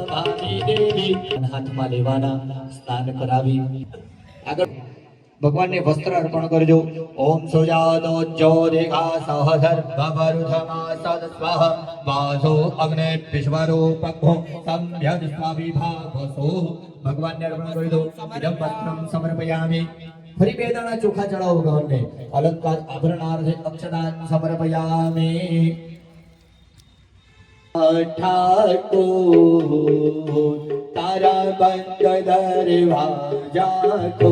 ભાવી દેવી હાથમાં લેવાના સ્નાન કરાવી આગળ ભગવાનને વસ્ત્ર અર્પણ કરજો ઓમ સુજાતો જ્યોતિકા સહધર ભવરુધમા સદ સ્વાહ વાસો અગ્ને વિશ્વરૂપકો સંભ્યદ સ્વાવિભાવસો ભગવાનને અર્પણ કરી દો ઇદમ વસ્ત્રમ સમર્પયામિ ફરી બે દાણા ચોખા ચડાવો ભગવાનને અલંકાર આભરણાર્થે અક્ષદાન સમર્પયામિ ઠાકોર તારા બંધ દરવાજા કો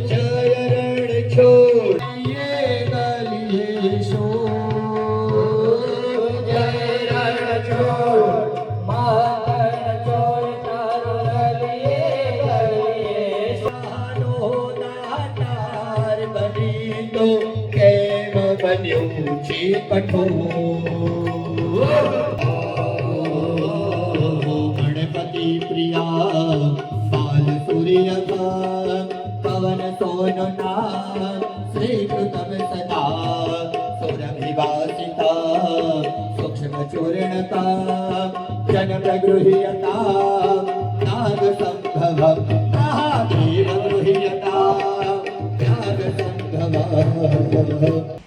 જય રણ છોડીએ ગલીએ શોર જય રણ છોડ મારણ છોડ તારો ગલીએ ગલીએ શાનો દાતાર બની તો કેમ બન્યું છે કઠોર ગણપતિ પ્રિયા બાલ સૂર્ય પવન સોનો નામ શ્રી કૃતમ સદા સુરભિવાસિતા સૂક્ષ્મ ચૂર્ણતા જન પ્રગૃહ્યતા નાગ સંભવ મહાદેવ ગૃહ્યતા નાગ સંભવ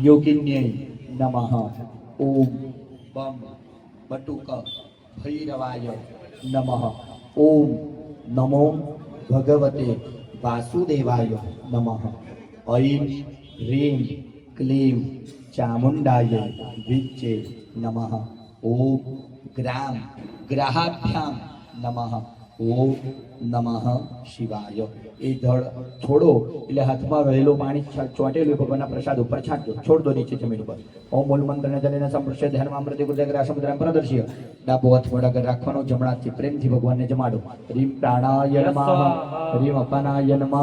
योगिन्यै नमः ओम बम बटुक भैरवाय नमः ओम नमो भगवते वासुदेवाय नमः ऐं ह्रीं क्लीं चामुण्डाय विच्चे नमः ઓમ ગ્રામ ગ્રાહાભ્યામ નમઃ ઓમ નમઃ શિવાય. એ ધડ છોડો એટલે હાથમાં રહેલું પાણી ચોંટેલું ભગવાનના પ્રસાદ ઉપર છાંટજો, છોડ દો નીચે જમીન ઉપર. ઓમ મૂળ મંત્રને જલીને સંપ્રશ્ય ધ્યાનમાં અમૃતિ ગુજ્જગ્રા સમુદ્રામ પ્રદર્શ્ય. ડાબો હાથ મોઢા રાખવાનો, જમણા હાથથી પ્રેમથી ભગવાનને જમાડો. રીમ પ્રાણાય નમઃ, રીમ અપાનાય નમઃ,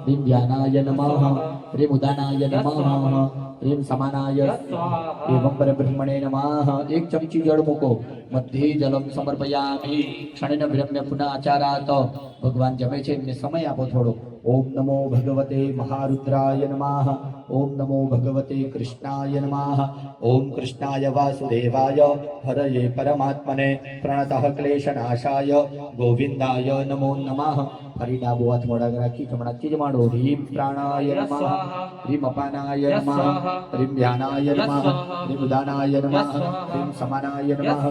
રીમ ધ્યાનાય નમઃ, રીમ ઉદાનાય નમઃ, રીમ સમાનાય એવં પરબ્રહ્મણે નમઃ. એક ચમચી જળ મૂકો, મધ્યે જલમ સમર્પયામિ. ક્ષણેન વિરમ્ય પુનઃ આચારાત. ભગવાન જમે છે એમને સમય આપો થોડો. ઓમ નમો ભગવતે મહારુદ્રાય નમઃ. ઓમ નમો ભગવતે કૃષ્ણાય નમઃ. ઓમ કૃષ્ણાય વાસુદેવાય હરયે પરમાત્મને પ્રણતઃ ક્લેશનાશાય ગોવિંદાય નમો નમઃ. ફરી ડાબો હાથ મોઢા રાખી જમણાથી જમાડો. રીમ પ્રાણાય નમઃ, રીમ અપાનાય નમઃ, રીમ ધ્યાનાય નમઃ, રીમ ઉદાનાય નમઃ, રીમ સમાનાય નમઃ.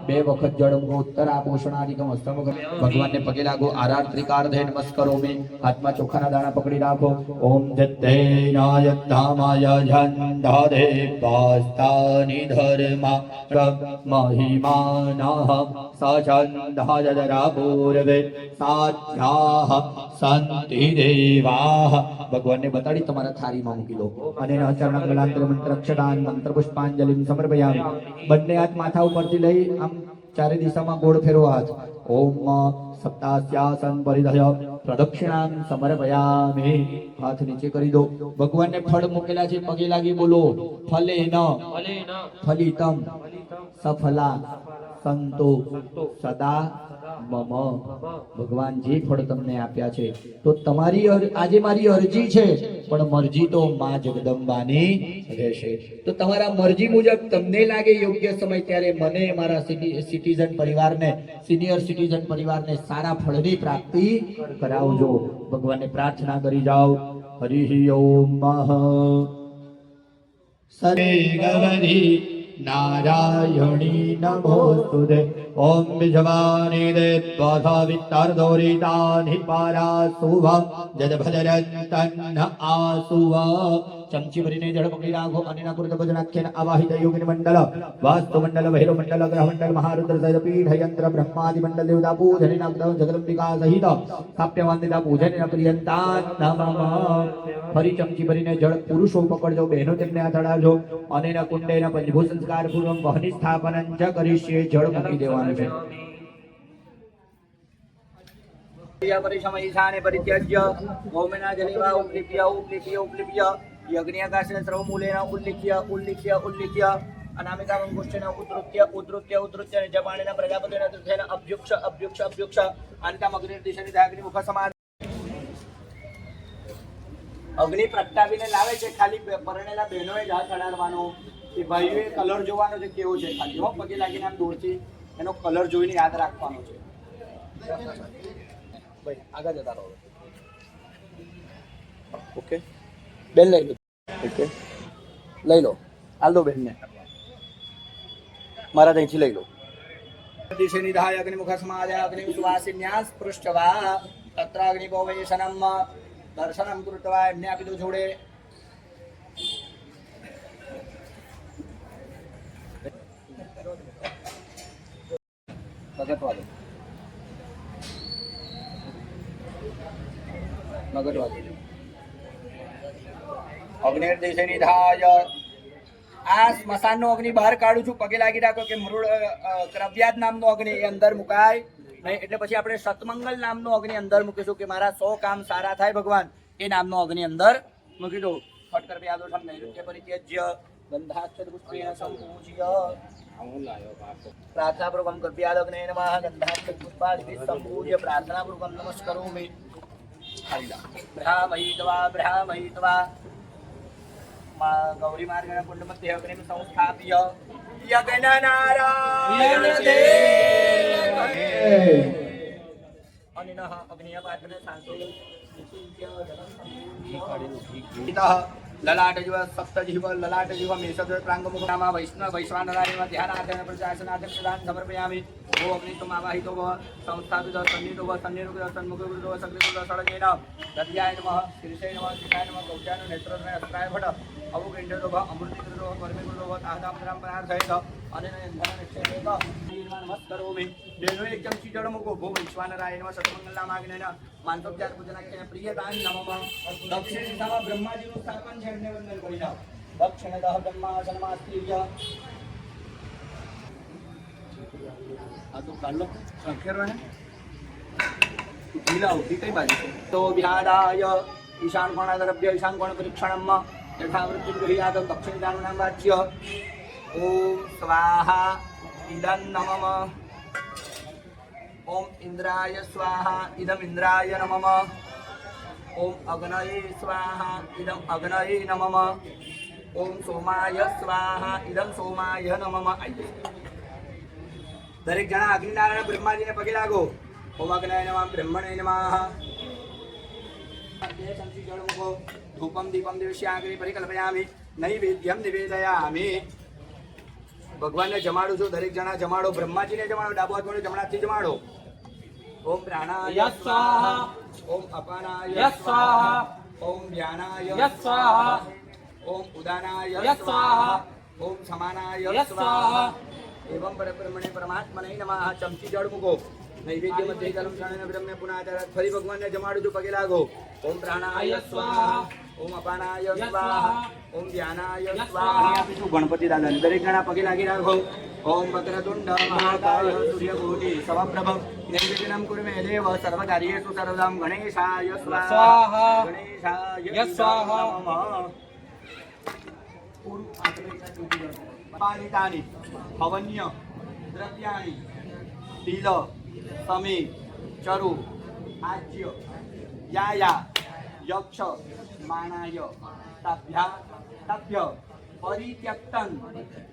બે વખત જળ મૂકો. ઉત્તરા પોષણાદિકમ હસ્તમ. ભગવાનને પગે લાગો. આરાર ત્રિકાર્ધે નમસ્કરોમિ. હાથમાં ચોખાના દાણા પકડી રાખો. ઓમ જત્તેનાય ધામાય ઝંધાદે વાસ્તાનિ ધર્મા મહિમાનઃ સછંદાય દરાપૂર્વે સાધ્યાઃ સંતિ દેવાઃ. ભગવાનને બતાડી તમારા થાળીમાં મૂકી દો. અને ચરણ કલાંતર મંત્ર અક્ષદાન મંત્ર પુષ્પાંજલિ સમર્પયામિ. બંને હાથ માથા ઉપરથી લઈ આમ ચારે દિશામાં ગોળ ફેરવો હાથ. ઓમ સપ્તાસ્યાસન પરિધય પ્રદક્ષિણામ સમર્પયામિ. હાથ નીચે કરી દો. ભગવાનને ફળ મૂકેલા છે, પગે લાગી બોલો. ફલેન ફલિતમ સફલા સંતો સદા મમ. ભગવાન જે ફળ તમને આપ્યા છે તો તમારી આજે મારી અરજી છે, પણ મરજી તો માં જગદંબાની રહેશે. તો તમારા મરજી મુજબ તમને લાગે યોગ્ય સમય ત્યારે મને મારા સિટીઝન પરિવારને, સિનિયર સિટીઝન પરિવારને સારા ફળની પ્રાપ્તિ કરાવજો. ભગવાનને પ્રાર્થના કરી જાઓ. હરિ ઓમ સરે ગવરી નારાયણી નમોસ્તુતે. ઓમ વિજવાની દેવધા વિત્તર્દોરિતાનિ પારાસુવ જદ ભજરંતન આસુવ. ચમચી ભરીને જળ પકડી રાખો. અને કૃત ભજનાખ્યન આવાહિત યોગિની મંડળ વાસ્તુ મંડળ ભૈરવ મંડળ ગ્રહ મંડળ મહારુદ્ર સહિત પીઠ યંત્ર બ્રહ્માદિ મંડળ દેવતા પૂજન જગદંબિકા સહિત સ્થાપ્ય વંદિતા પૂજન પ્રિયંતા નમઃ. ફરી ચમચી ભરીને જળ પુરુષો પકડજો, બહેનો તેમને હાથ અડાવજો. અને કુંડેન પંચભૂત સંસ્કાર પૂર્વક વહની સ્થાપન જ કરીશું. જળ મૂકી દેવાનું છે. પરિસમયિષાને પરિત્યજ્ય ઓમેના જલિવા ઉપલિપ્ય ઉપલિપ્ય ઉપલિપ્ય યજ્ઞાકાશને સર્વમૂલેન ઉલ્લિખ્ય ઉલ્લિખ્ય ઉલ્લિખ્ય અનામિકા મંગુષ્ઠેન ઉદ્રુત્ય ઉદ્રુત્ય ઉદ્રુત્ય નિજપાણેન પ્રજાપતિન તૃથેન અભ્યુક્ષ અભ્યુક્ષ અભ્યુક્ષ અંતમ અગ્નિર્દિશનિ અગ્નિ મુખ સમાન. અગ્નિ પ્રગટાવીને લાવે છે. ખાલી પરણેલા બહેનોએ જ હાથ અડાડવાનો. એ ભાઈઓએ કલર જોવાનો છે કેવો છે. ખાલી હો પગે લાગીને આમ દૂરથી એનો કલર જોઈને યાદ રાખવાનો છે. ભાઈ આગળ જતા રહો. ઓકે બેન લઈ લો. ઓકે લઈ લો. હાલ દો બેનને. મારા ત્યાંથી લઈ લો. દિશે નિધાય અગ્નિમુખ સમાદય અગ્નિ સુવાસિન્યાસ પૃષ્ઠવા તત્ર અગ્નિપોવૈશનમ દર્શનમ કૃત્વા. એમને આપી દો જોડે. લગટવા દો. લગટવા દો. અગ્નિર્દેશે નિધાય. આ સ્મશાનનો અગ્નિ બહાર કાઢું છું. પગે લાગી રાખો કે મૃળ ક્રવ્યાદ નામનો અગ્નિ એ અંદર મુકાય નહીં. એટલે પછી આપણે સતમંગલ નામનો અગ્નિ અંદર મૂકીશું કે મારા 100 કામ સારા થાય ભગવાન. એ નામનો અગ્નિ અંદર મૂકી દો. ફટકર યાદો સમ નૈઋત્ય પરિત્યજ્ય ગંધાક્ષર પુષ્પેણ સંપૂજ્ય. પ્રાર્થનાપૂર્વકમ કલ્પ્યાદગ્ને નમઃ. ગંધાક્ષર પુષ્પાદિ સંપૂજ્ય પ્રાર્થનાપૂર્વકમ નમસ્કરોમિ. બ્રહ્મહિત્વા બ્રહ્મહિત્વા ગૌરી માર્ગણ કુંડ મધ્ય અગ્નિ સંસ્થાપ્ય યજ્ઞ નારાયણ દેવ અનિનઃ અગ્નિય પાત્રને શાંતિ લલાટ જીવ સપ્ત જીવ લલાટ જીવ મેષદ પ્રાંગ મુખ નામ વૈષ્ણવ વૈશ્વાનરાય ધ્યાનાર્થન પ્રજાસનાર્થન પ્રદાન સમર્પયામિ. ઓ અગ્નિ તુમ આવાહિતો ભવ સંસ્થાપિત સન્નિધો ભવ સન્નિરુક્ત સન્મુખ વિરુદ્ધ સક્રિય સળજેન દધ્યાય નમઃ શીર્ષે નમઃ શિખાય નમઃ કૌચાન નેત્રોને અસ્ત્રાય ભટ અવુગેન્દ્રો ભવ અમૃતિકૃતો પરમેકૃતો ભવ તાહદામ રામ પરાર્થયત અને નમસ્કરોમિ બેનો એક ચમચી જળ મૂકો ભો વૈશ્વાનરાય નમઃ સતમંગલના માગ્નેન માનસોપચાર પૂજનાખ્ય પ્રિયદાન નમઃ દક્ષિણ દિશામાં બ્રહ્માજીનું સ્થાપન છે એમને વંદન કરી જાઓ દક્ષિણતઃ બ્રહ્માસનમાસ્તિર્ય આ તો કાઢલો સંખેરો હે ઢીલા ઉઠી કઈ બાજુ છે તો વિહાદાય ઈશાન કોણાદરભ્ય ઈશાન કોણ પરીક્ષણમ યથાવૃત્તિ ગૃહ્યાત દક્ષિણદાનું નામ વાચ્ય ઓમ સ્વાહા ઇદં નમઃ ઓમ ઇન્દ્રાય સ્વાહા ઇદમ ઇન્દ્રાય નમઃ ઓમ અગ્નયે સ્વાહા ઇદમ અગ્નયે નમઃ ઓમ સોમાય સ્વાહા ઇદમ સોમાય નમઃ દરેક જણા અગ્નિનારાયણ બ્રહ્માજીને પગે લાગો ઓમ અગ્નય નમઃ બ્રહ્મણે નમઃ બે ચમચી જળ મૂકો ધૂપમ દીપમ દિવ્યાગ્નિ પરિકલ્પયામિ નૈવેદ્યમ નિવેદયામિ ભગવાનને જમાડું છું દરેક જણા જમાડો બ્રહ્માજીને જમાડો ડાબો હાથ વડે જમણા હાથથી જમાડો ઓમ પ્રાણાય સ્વાહા ઓમ અપાનાય સ્વાહા ઓમ વ્યાનાય સ્વાહા ઓમ ઉદાનાય સ્વાહા ઓમ સમાનાય સ્વાહા એવં પરબ્રહ્મણે પરમાત્મને નમઃ ચમચી જળ મૂકો નૈવેદ્ય મધ્ય જલમ ક્ષણેન બ્રહ્મે પુનાચાર્ય ફરી ભગવાનને જમાડું છું પગે લાગો ઓમ પ્રાણાય સ્વાહા ઓમ અપાનાય સ્વાહા ઓમ ધ્યાનાય સ્વાહા આપીશું ગણપતિ દાદાને દરેક જણા પગે લાગી રાખો ઓમ વક્રતુંડ મહાકાય સૂર્યકોટિ સમપ્રભ નૈવેદ્યમ કુર્મે દેવ સર્વકાર્યેષુ સર્વદા ગણેશાય સ્વાહા ગણેશાય સ્વાહા પાલિતાની હવન્ય દ્રવ્યાણી તિલ સમી ચરુ આજ્ય યાયા યક્ષ માણાય તભ્ય પરિત્યક્તન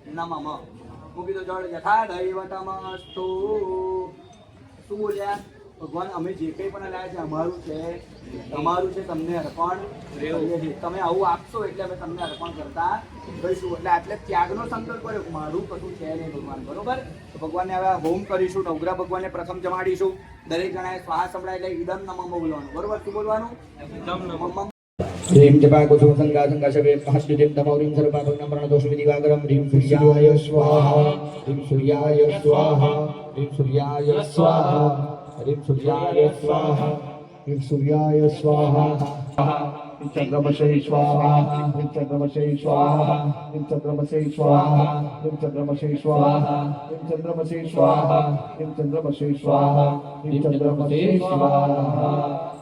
નમઃ મૂકી દો જળ યથા દૈવતમસ્તુ શું બોલ્યા ભગવાન અમે જે કંઈ પણ લાયા છે અમારું છે તમારું છે તમને અર્પણ કરીએ છીએ તમે આવું આપશો એટલે અમે તમને અર્પણ કરતા રહીશું એટલે આટલે ત્યાગનો સંકલ્પ કર્યો મારું કશું છે નહીં ભગવાન બરોબર તો ભગવાનને હવે હોમ કરીશું નવગ્રહ ભગવાનને પ્રથમ જમાડીશું દરેક જણાએ સ્વાહા સંભળાય એટલે ઇદમ નમઃ બોલવાનું બરોબર શું બોલવાનું ઇદમ નમઃ ह्रीं जपा कुसुम संगा संगाशवे महद्युतिं तमौरीं सर्वपापग्नं प्रणतोषु विधिवागरं ह्रीं सूर्याय स्वाहा ह्रीं सूर्याय स्वाहा ह्रीं सूर्याय स्वाहा ह्रीं सूर्याय स्वाहा ह्रीं सूर्याय स्वाहा चंद्रमसे स्वाहा ह्रीं चंद्रमसे स्वाहा ह्रीं चंद्रमसे स्वाहा ह्रीं चंद्रमसे स्वाहा ह्रीं चंद्रमसे स्वाहा ह्रीं चंद्रमसे स्वाहा ह्रीं चंद्रमसे स्वाहा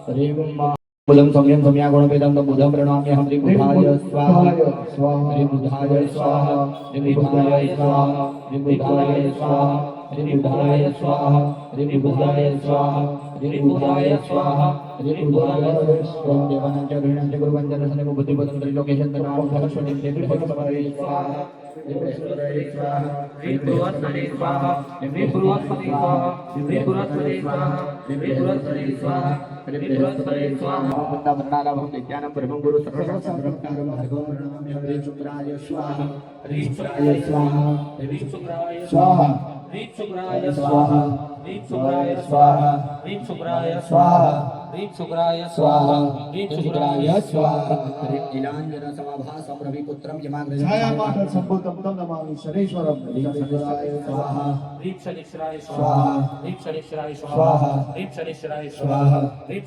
ह्रीं बुधं सौम्यं सौम्यागुणभेदं तं बुधं प्रणमाम्यहं ह्रीं बुधाय स्वाहा ह्रीं बुधाय स्वाहा ह्रीं बुधाय स्वाहा ह्रीं बुधाय स्वाहा ह्रीं बुधाय स्वाहा ह्रीं बुधाय स्वाहा ह्रीं बुधाय स्वाहा ह्रीं बुधाय स्वाहा देवानां च गृहाणां च गुरुवन्दनसने बुद्धिपदं त्रिलोकेशं तनां भगवतीं देवी भगवते स्वाहा ह्रीं स्वाहा ह्रीं पुरुषस्वरे स्वाहा ह्रीं पुरुषस्वरे स्वाहा ह्रीं पुरुषस्वरे स्वाहा ह्रीं पुरुषस्वरे स्वाहा ह्रीं पुरुषस्वरे स्वाहा वृन्दावनालाभं नित्यानं परमं गुरु सर्वसंरक्षणं भर्गो प्रणमाम्यहं ह्रीं शुक्राय स्वाहा ह्रीं शुक्राय स्वाहा ह्रीं शुक्राय स्वाहा ह्रीं शुक्राय स्वाहा ह्रीं शुक्राय स्वाहा ह्रीं शुक्राय स्वाहा ह्रीं शुक्राय स्वाहा ह्रीं शुक्राय स्वाहा ह्रीं नीलाञ्जन समाभासं रविपुत्रं यमाग्रजं छायामात्र सम्भूतं तं नमामि शनैश्वरं ह्रीं शनिश्चराय स्वाहा ह्रीं शनिश्चराय स्वाहा ह्रीं शनिश्चराय स्वाहा ह्रीं शनिश्चराय स्वाहा ह्रीं